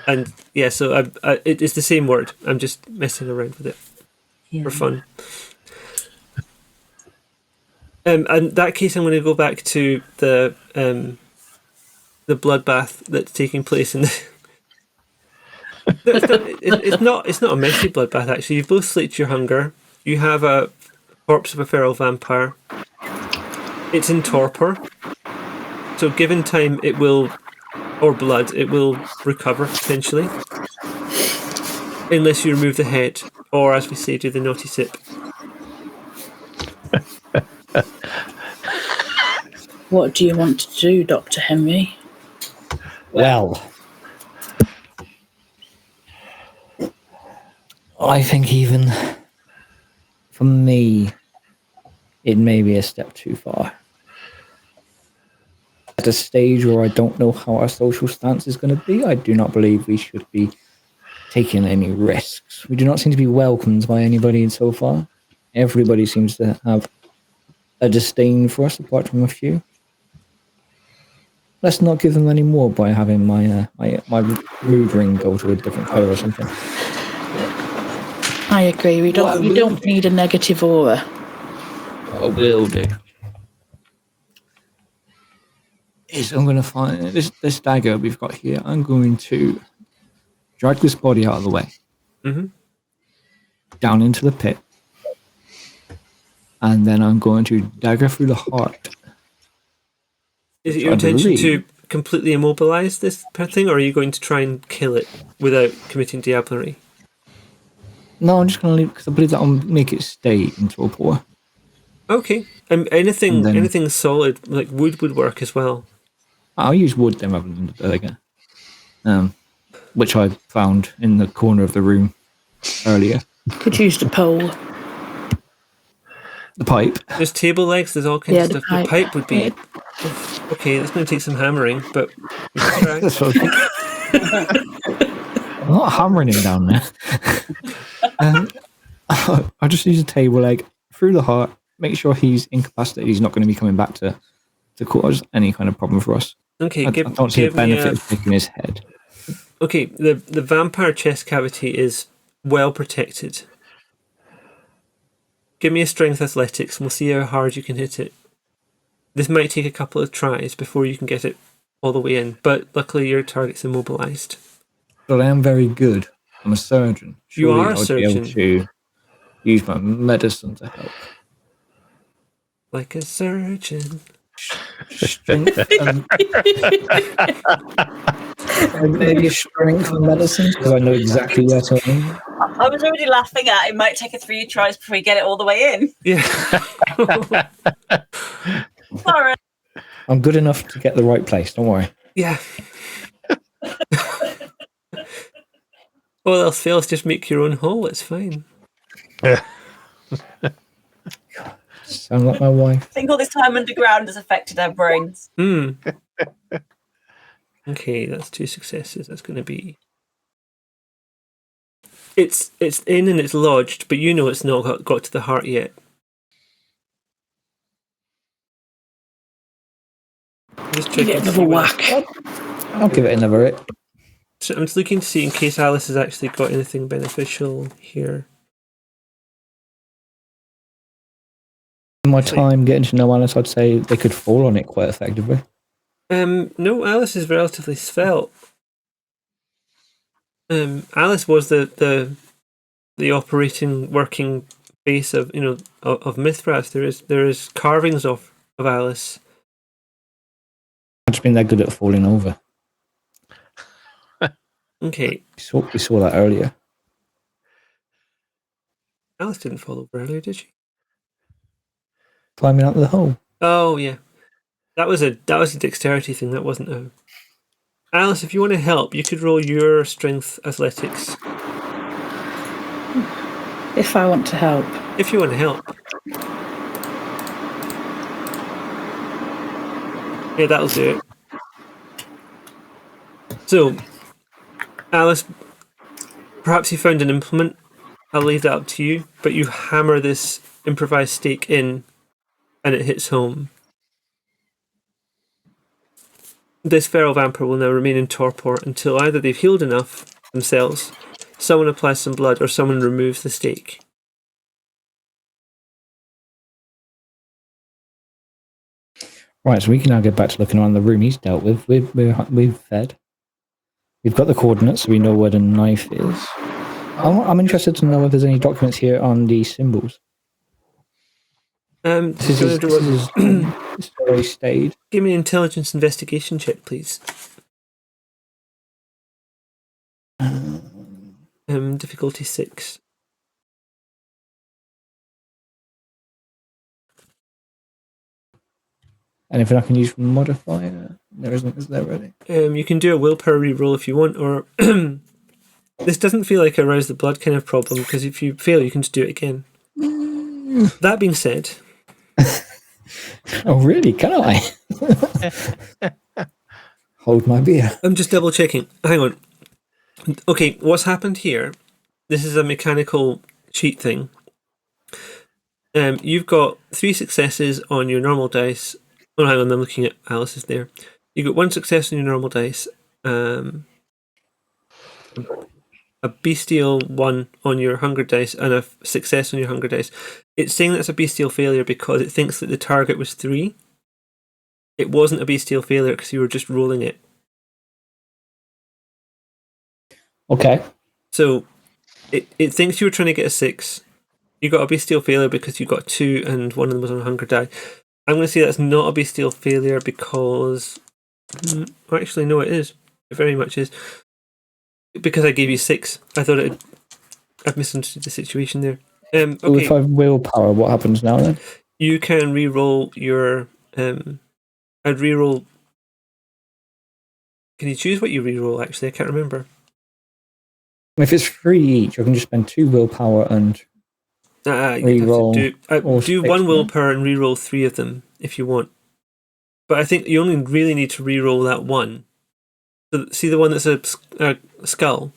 And yeah, so it's the same word. I'm just messing around with it for fun. And in that case, I'm going to go back to the bloodbath that's taking place in the. It's not a messy bloodbath. Actually, you've both slaked your hunger. You have a corpse of a feral vampire. It's in torpor, so given time, it will, or blood, it will recover potentially, unless you remove the head, or as we say, do the naughty sip. What do you want to do, Dr. Henry? Well, I think even for me, it may be a step too far. At a stage where I don't know how our social stance is going to be, I do not believe we should be taking any risks. We do not seem to be welcomed by anybody so far. Everybody seems to have a disdain for us, apart from a few. Let's not give them any more by having my mood ring go to a different color or something. I agree. We don't need a negative aura. I will do. Is I'm going to find this dagger we've got here. I'm going to drag this body out of the way, down into the pit, and then I'm going to dagger through the heart. Is it your intention to completely immobilize this thing, or are you going to try and kill it without committing diablerie? No, I'm just going to leave because I believe that I'll make it stay in torpor. Okay. Anything solid, like wood, would work as well. I'll use wood then rather than the dagger, which I found in the corner of the room earlier. Could use the pole. The pipe. There's table legs, there's all kinds of stuff. The The pipe would be... Okay, that's going to take some hammering, but... we can try. That's what I'm not hammering him down there. I'll just use a table leg through the heart, make sure he's incapacitated, he's not going to be coming back to cause any kind of problem for us. Okay, I don't see the benefit of taking his head. Okay, the vampire chest cavity is well protected. Give me a strength athletics and we'll see how hard you can hit it. This might take a couple of tries before you can get it all the way in, but luckily your target's immobilized. But I am very good. I'm a surgeon. You Surely are a surgeon. I'll be able to use my medicine to help. Like a surgeon. Strength and maybe strength and medicine because I know exactly where to aim. I was already laughing at it might take 3 tries before you get it all the way in. Yeah. Sorry. I'm good enough to get the right place, don't worry. Yeah. All else fails, just make your own hole, it's fine. Sound like my wife. I think all this time underground has affected our brains. Okay, that's 2 successes. That's going to be... It's in and it's lodged, but you know it's not got to the heart yet. Just Give checking. it another whack. I'll give it another hit. So I'm just looking to see in case Alice has actually got anything beneficial here. In my time getting to know Alice, I'd say they could fall on it quite effectively. No, Alice is relatively svelte. Alice was the operating working base of of Mithras. There is carvings of Alice. I've just been that good at falling over. Okay, We saw that earlier. Alice didn't fall over earlier, did she? Climbing out of the hole. Oh yeah, that was a dexterity thing. That wasn't a... Alice, if you want to help, you could roll your strength athletics. If I want to help. If you want to help. Yeah, that'll do it. So, Alice, perhaps you found an implement. I'll leave that up to you. But you hammer this improvised stake in, and it hits home. This feral vampire will now remain in torpor until either they've healed enough themselves, someone applies some blood, or someone removes the stake. Right, so we can now get back to looking around the room he's dealt with. We've fed. We've got the coordinates, so we know where the knife is. I'm interested to know if there's any documents here on the symbols. This is story stayed. Give me an intelligence investigation check, please. Difficulty 6. Anything I can use for modifier? There isn't, is there really? You can do a willpower reroll if you want, or this doesn't feel like a rouse the blood kind of problem, because if you fail, you can just do it again. That being said, Oh, really? Can I? Hold my beer. I'm just double checking. Hang on. Okay, what's happened here? This is a mechanical cheat thing. You've got 3 successes on your normal dice. Oh, hang on, I'm looking at Alice's there. You've got 1 success on your normal dice. A bestial 1 on your hunger dice and a success on your hunger dice. It's saying that's a bestial failure because it thinks that the target was 3. It wasn't a bestial failure because you were just rolling it. Okay. So it thinks you were trying to get a 6. You got a bestial failure because you got 2 and one of them was on a hunger die. I'm going to say that's not a bestial failure because... actually, no, it is. It very much is. Because I gave you 6. I thought I've misunderstood the situation there. So Okay. if I have willpower, what happens now then? You can re-roll your... I'd re-roll... Can you choose what you re-roll, actually? I can't remember. If it's 3 each, I can just spend 2 willpower and re-roll. Do 1 willpower and re-roll 3 of them if you want. But I think you only really need to re-roll that 1. So, see the one that's a skull?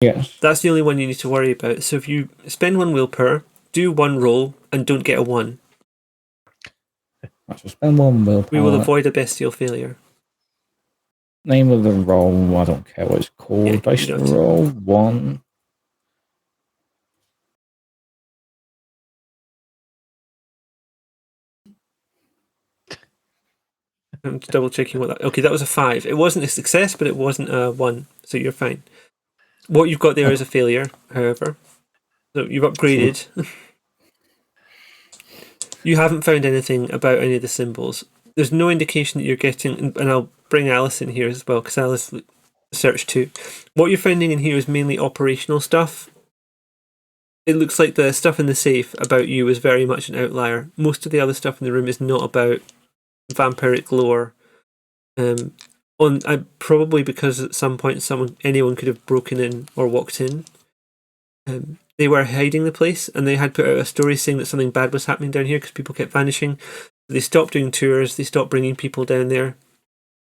Yes. That's the only one you need to worry about. So if you spend 1 willpower, do 1 roll, and don't get a 1. Right, so spend 1 willpower. We will avoid a bestial failure. Name of the roll, I don't care what it's called. Yeah, Dice roll 1. I'm just double checking what that... Okay, that was a 5. It wasn't a success, but it wasn't a 1, so you're fine. What you've got there is a failure, however. So you've upgraded. You haven't found anything about any of the symbols. There's no indication that you're getting... And I'll bring Alice in here as well, because Alice searched too. What you're finding in here is mainly operational stuff. It looks like the stuff in the safe about you is very much an outlier. Most of the other stuff in the room is not about vampiric lore. Probably because at some point anyone could have broken in or walked in. They were hiding the place, and they had put out a story saying that something bad was happening down here because people kept vanishing. They stopped doing tours. They stopped bringing people down there,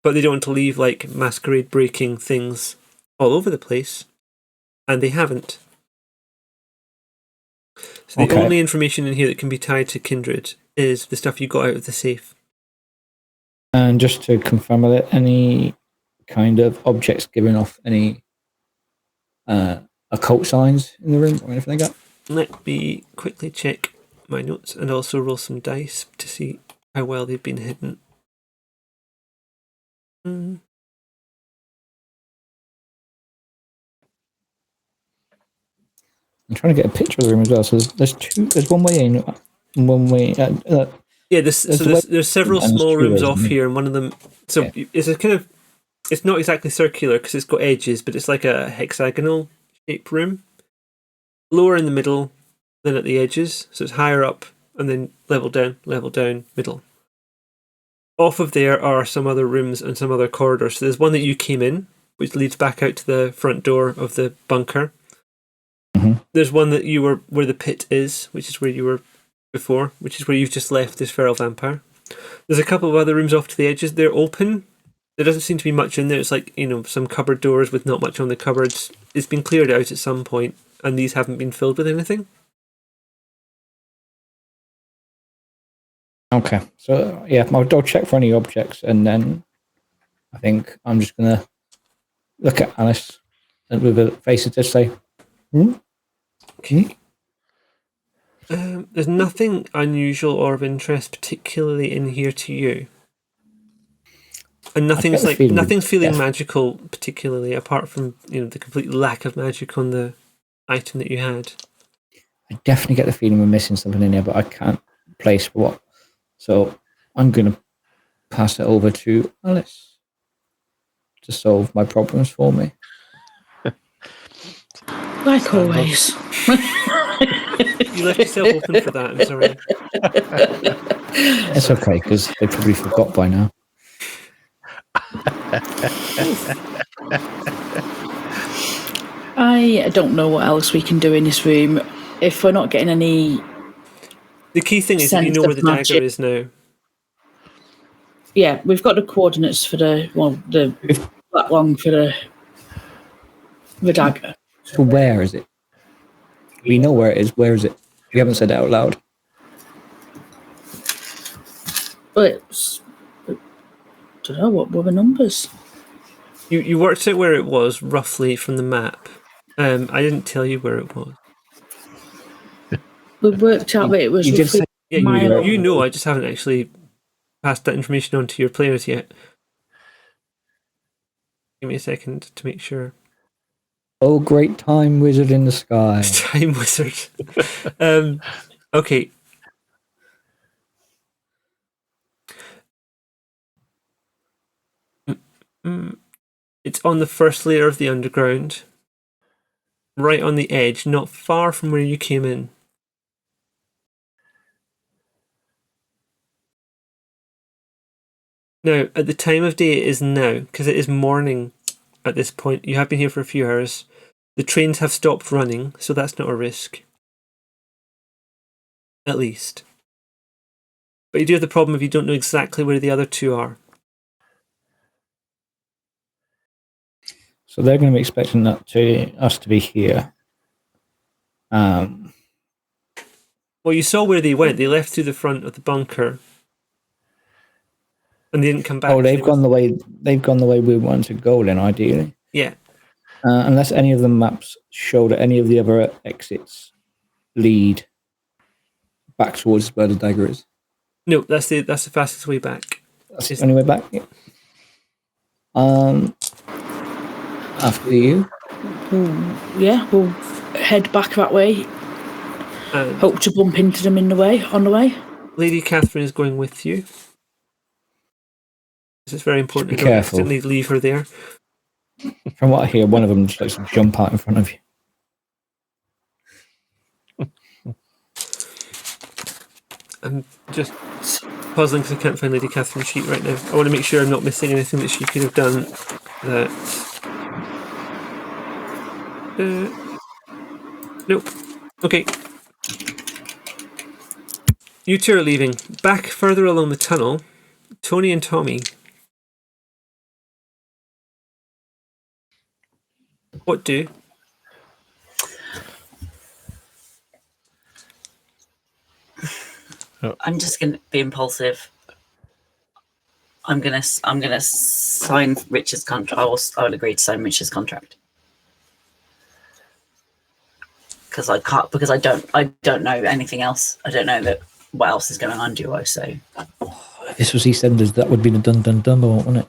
but they don't want to leave like Masquerade breaking things all over the place, and they haven't. So the only information in here that can be tied to Kindred is the stuff you got out of the safe. And just to confirm, are there any kind of objects giving off any occult signs in the room or anything like that? Let me quickly check my notes and also roll some dice to see how well they've been hidden. I'm trying to get a picture of the room as well. So there's one way in, one way. Yeah, there's several small rooms off here, and one of them. So it's a kind of, it's not exactly circular because it's got edges, but it's like a hexagonal shaped room. Lower in the middle, then at the edges. So it's higher up, and then level down, middle. Off of there are some other rooms and some other corridors. So there's one that you came in, which leads back out to the front door of the bunker. Mm-hmm. There's one that you were where the pit is, which is where you were before, which is where you've just left this feral vampire. There's a couple of other rooms off to the edges. They're open. There doesn't seem to be much in there. It's like, some cupboard doors with not much on the cupboards. It's been cleared out at some point, and these haven't been filled with anything. Okay, so I'll check for any objects, and then I think I'm just gonna look at Alice and with a face to just say, Okay. There's nothing unusual or of interest particularly in here to you. And nothing's feeling magical particularly, apart from the complete lack of magic on the item that you had. I definitely get the feeling we're missing something in here, but I can't place what. So I'm gonna pass it over to Alice to solve my problems for me. Like always. You left yourself open for that, I'm sorry. It's okay, because they probably forgot by now. I don't know what else we can do in this room. if we're not getting any. The key thing is that you sense know where of the magic. dagger is now. Yeah, we've got the coordinates for the that long for the dagger. So where is it? We know where it is. Where is it? We haven't said it out loud. But it's, I don't know, what were the numbers? You worked out where it was roughly from the map. I didn't tell you where it was. We worked out that it was You just roughly said Yeah, a mile. you know. I just haven't actually passed that information on to your players yet. Give me a second to make sure. Oh, great time wizard in the sky. Time wizard. Okay. It's on the first layer of the underground, right on the edge, not far from where you came in. Now, at the time of day it is now, because it is morning at this point. You have been here for a few hours. The trains have stopped running, so that's not a risk. At least. But you do have the problem if you don't know exactly where the other two are. So they're going to be expecting us to be here. Well, you saw where they went. They left through the front of the bunker. And they didn't come back. Oh, they've gone the way we wanted to go then, ideally. Yeah. Unless any of the maps show that any of the other exits lead back towards where the dagger is. No, that's the fastest way back. That's the only way back. Yeah. After you. Yeah, we'll head back that way. Hope to bump into them on the way. Lady Catherine is going with you. It's very important Be careful. To leave her there. From what I hear, one of them just likes to jump out in front of you. I'm just puzzling because I can't find Lady Catherine's sheet right now. I want to make sure I'm not missing anything that she could have done that... Nope. Okay. You two are leaving. Back further along the tunnel, Tony and Tommy. What do? I'm just gonna be impulsive. I'm gonna sign Richard's contract. I will agree to sign Richard's contract because I can't, because I don't know anything else. I don't know what else is going on, do I? So This was he said that would be the dun dun dun, wouldn't it?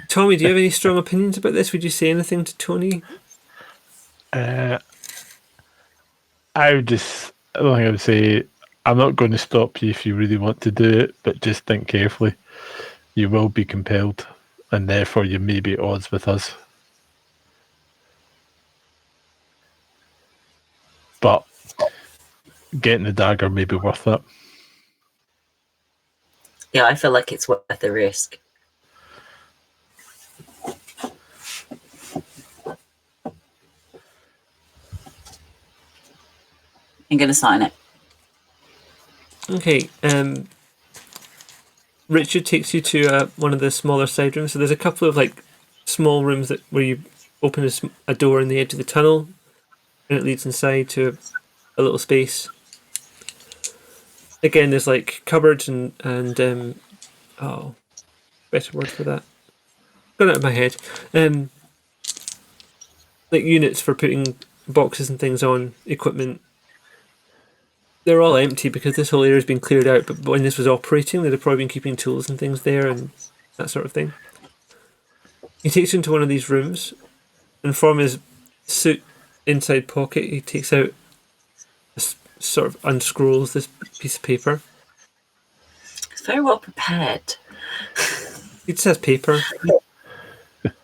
Tommy, do you have any strong opinions about this? Would you say anything to Tony? I don't think I would say, I'm not going to stop you if you really want to do it, but just think carefully. You will be compelled, and therefore you may be at odds with us. But getting the dagger may be worth it. yeah, I feel like it's worth the risk. I'm going to sign it. Okay. Richard takes you to one of the smaller side rooms. So there's a couple of small rooms where you open a door in the edge of the tunnel, and it leads inside to a little space. Again, there's cupboards and better word for that. Got it out of my head. Units for putting boxes and things on, equipment. They're all empty because this whole area has been cleared out, but when this was operating, they'd have probably been keeping tools and things there and that sort of thing. He takes you into one of these rooms, and from his suit inside pocket, he takes out, sort of unscrolls this piece of paper. It's very well prepared. It says paper.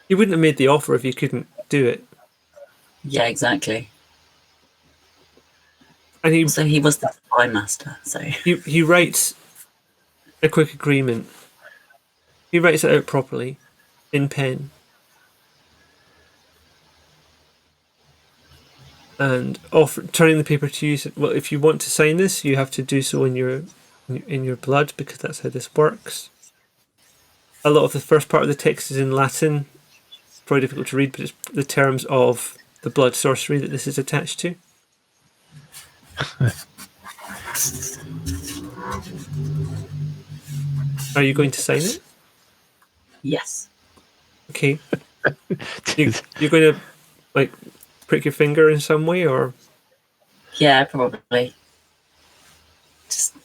He wouldn't have made the offer if he couldn't do it. Yeah, exactly. And so he was the spy master. So he writes a quick agreement. He writes it out properly in pen. and turning the paper to you. Well, if you want to sign this, you have to do so in your blood, because that's how this works. A lot of the first part of the text is in Latin. It's probably difficult to read, but it's the terms of the blood sorcery that this is attached to. Are you going to sign it? Yes. Okay. You're going to like prick your finger in some way, or? Yeah, probably. Just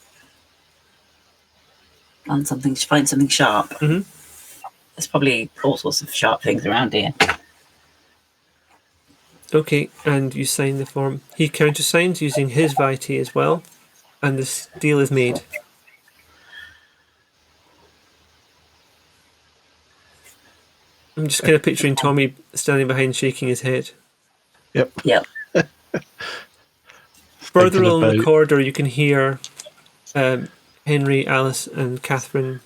find something sharp. Mm-hmm. There's probably all sorts of sharp things around here. Okay, and you sign the form. He countersigns using his Vitae as well, and this deal is made. I'm just kind of picturing Tommy standing behind, shaking his head. Yep. Further along the corridor, you can hear Henry, Alice, and Catherine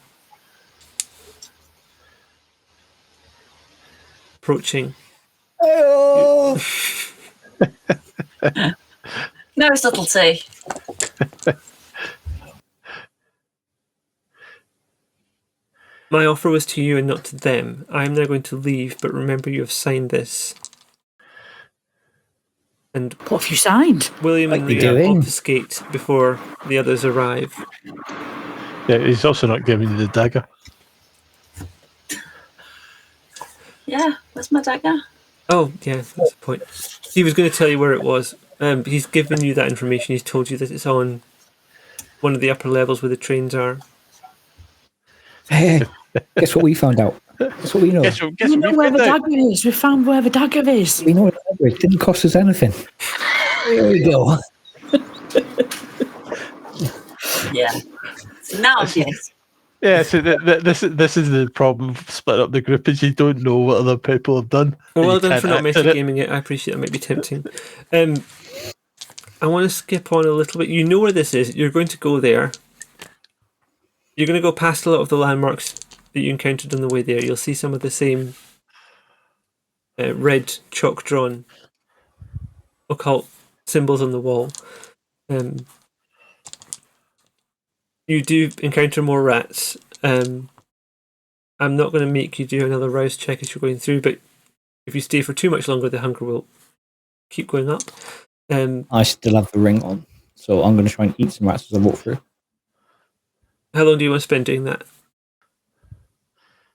approaching. Oh! No subtlety. My offer was to you and not to them. I am now going to leave, but remember you have signed this. And What have you signed? William and Rhea obfuscate before the others arrive. Yeah, he's also not giving you the dagger. Yeah, where's my dagger? Oh, yeah, that's the point. He was going to tell you where it was. He's given you that information. He's told you that it's on one of the upper levels where the trains are. Hey, guess what we found out? Guess what we know? Guess We know where the dagger is. We found where the dagger is. We know it didn't cost us anything. There we go. Yeah. So now, yes. Yeah, so this is the problem of splitting up the group, is you don't know what other people have done. Well done for not metagaming it. I appreciate that. Might be tempting. I want to skip on a little bit. You know where this is. You're going to go there. You're going to go past a lot of the landmarks that you encountered on the way there. You'll see some of the same red chalk-drawn occult symbols on the wall. You do encounter more rats. I'm not going to make you do another rouse check as you're going through, but if you stay for too much longer, the hunger will keep going up. I still have the ring on, so I'm going to try and eat some rats as I walk through. How long do you want to spend doing that?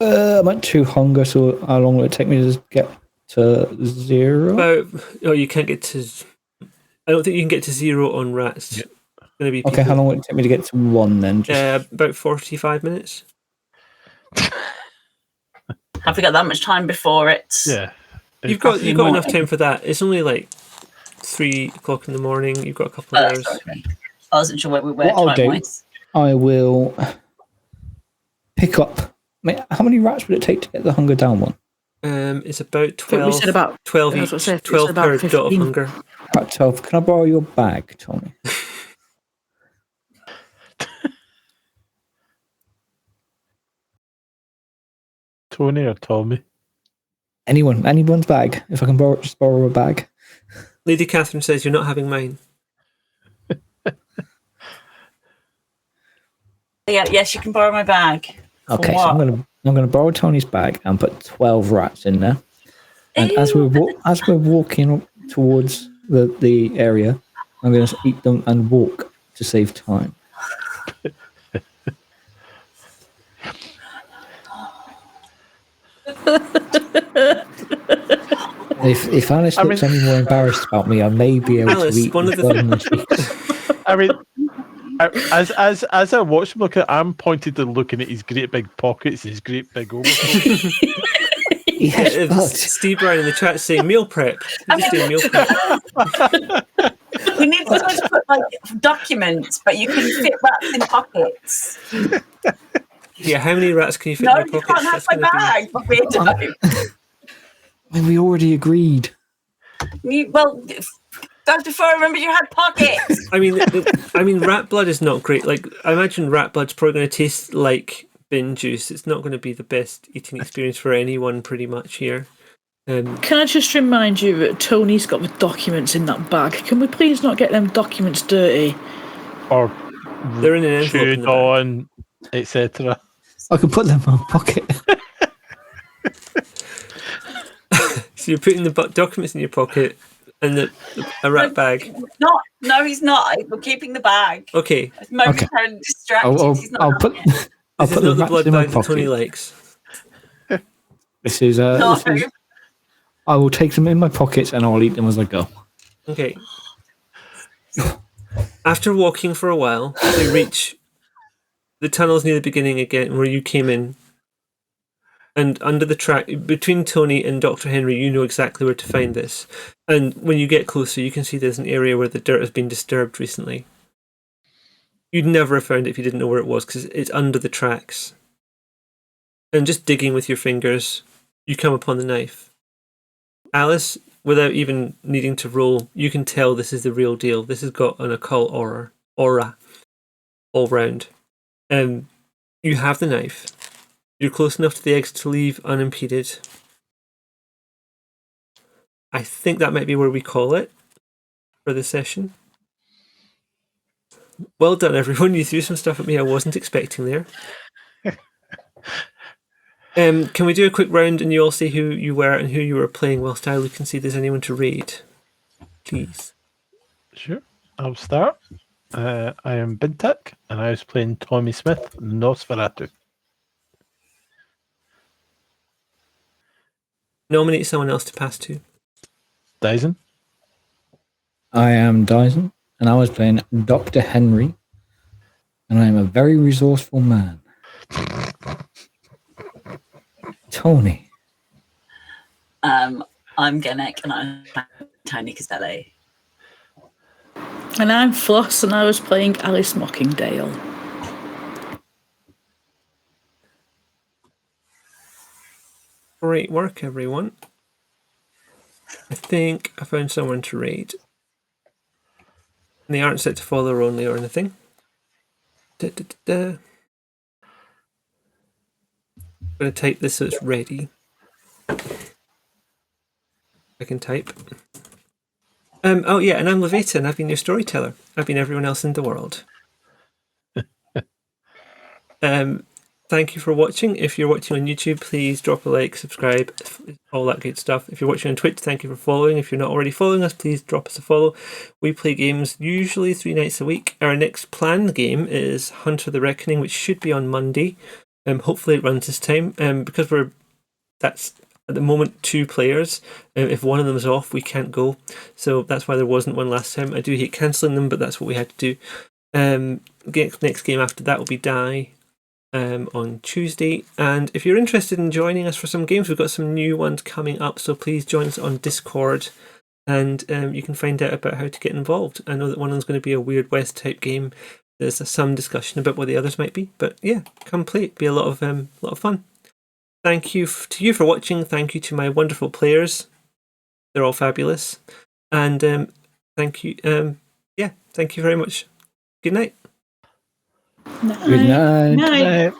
I'm at 2 hunger, so how long will it take me to get to 0? You can't get to... I don't think you can get to 0 on rats. Yep. Gonna be Okay, how long will it take me to get to 1 then? About 45 minutes. Have we got that much time before it? Yeah. You've got enough time for that. It's only like 3 o'clock in the morning. You've got a couple of hours. Okay. I wasn't sure where we were What time-wise. I will pick up... How many rats would it take to get the hunger down one? It's about 12. We said about 12 each. 12 per dot of hunger. About 12. Can I borrow your bag, Tommy? Tony or Tommy? Anyone's bag. If I can just borrow a bag. Lady Catherine says you're not having mine. Yes, you can borrow my bag. Okay, so I'm gonna borrow Tony's bag and put 12 rats in there. And as we're walking towards the area, I'm gonna eat them and walk to save time. If Alice looks any more embarrassed about me, I may be able to eat one of the I mean, as I watch him look at, I'm pointedly looking at his great big pockets, his great big overcoat. Steve Brown in the chat saying meal prep. Just doing meal prep. We need to put like documents, but you can fit rats in pockets. Yeah, how many rats can you fit No, in your you pockets? can't have my bag. Weirdo. I mean, we already agreed. Well, that's before I remember you had pockets. I mean, rat blood is not great. Like, I imagine rat blood's probably going to taste like bin juice. It's not going to be the best eating experience for anyone, pretty much here. Can I just remind you that Tony's got the documents in that bag? Can we please not get them documents dirty? Or They're in an envelope in chewed the bag. on, etc. I could put them in my pocket. So you're putting the documents in your pocket and a rat bag. No, he's not. We're keeping the bag. Okay. He's momentarily distracted. He's not I'll put This is the not the rats blood in my bag that Tony pocket. likes. This is I will take them in my pockets and I'll eat them as I go. Okay. After walking for a while, you reach the tunnels near the beginning again, where you came in. And under the track, between Tony and Dr. Henry, you know exactly where to find this. And when you get closer, you can see there's an area where the dirt has been disturbed recently. You'd never have found it if you didn't know where it was, because it's under the tracks. And just digging with your fingers, you come upon the knife. Alice, without even needing to roll, you can tell this is the real deal. This has got an occult aura all round. You have the knife. You're close enough to the eggs to leave unimpeded. I think that might be where we call it for this session. Well done, everyone. You threw some stuff at me I wasn't expecting there. Can we do a quick round and you all see who you were and who you were playing whilst I look and see if there's anyone to read? Please. Sure. I'll start. I am Bintak, and I was playing Tommy Smith, Nosferatu. Nominate someone else to pass to. Dyson. I am Dyson, and I was playing Dr. Henry, and I am a very resourceful man. Tony. I'm Genek, and I'm Tiny Castelli. And I'm Floss, and I was playing Alice Mockingdale. Great work, everyone. I think I found someone to read. And they aren't set to follow only or anything. I'm going to type this so it's ready. I can type. Oh yeah, and I'm Lavaita, and I've been your storyteller. I've been everyone else in the world. Thank you for watching. If you're watching on YouTube, please drop a like, subscribe, all that good stuff. If you're watching on Twitch, thank you for following. If you're not already following us, please drop us a follow. We play games usually 3 nights a week. Our next planned game is Hunter the Reckoning, which should be on Monday. Hopefully it runs this time. Because that's at the moment 2 players. If one of them is off, we can't go. So that's why there wasn't one last time. I do hate cancelling them, but that's what we had to do. Next game after that will be Die. On Tuesday, and if you're interested in joining us for some games, we've got some new ones coming up, so please join us on Discord and you can find out about how to get involved. I know that one of them's going to be a Weird West type game. There's some discussion about what the others might be, but yeah, come play. It'll be a lot of fun. Thank you to you for watching. Thank you to my wonderful players. They're all fabulous, and thank you. Thank you very much. Good night. Night. Good night. Night.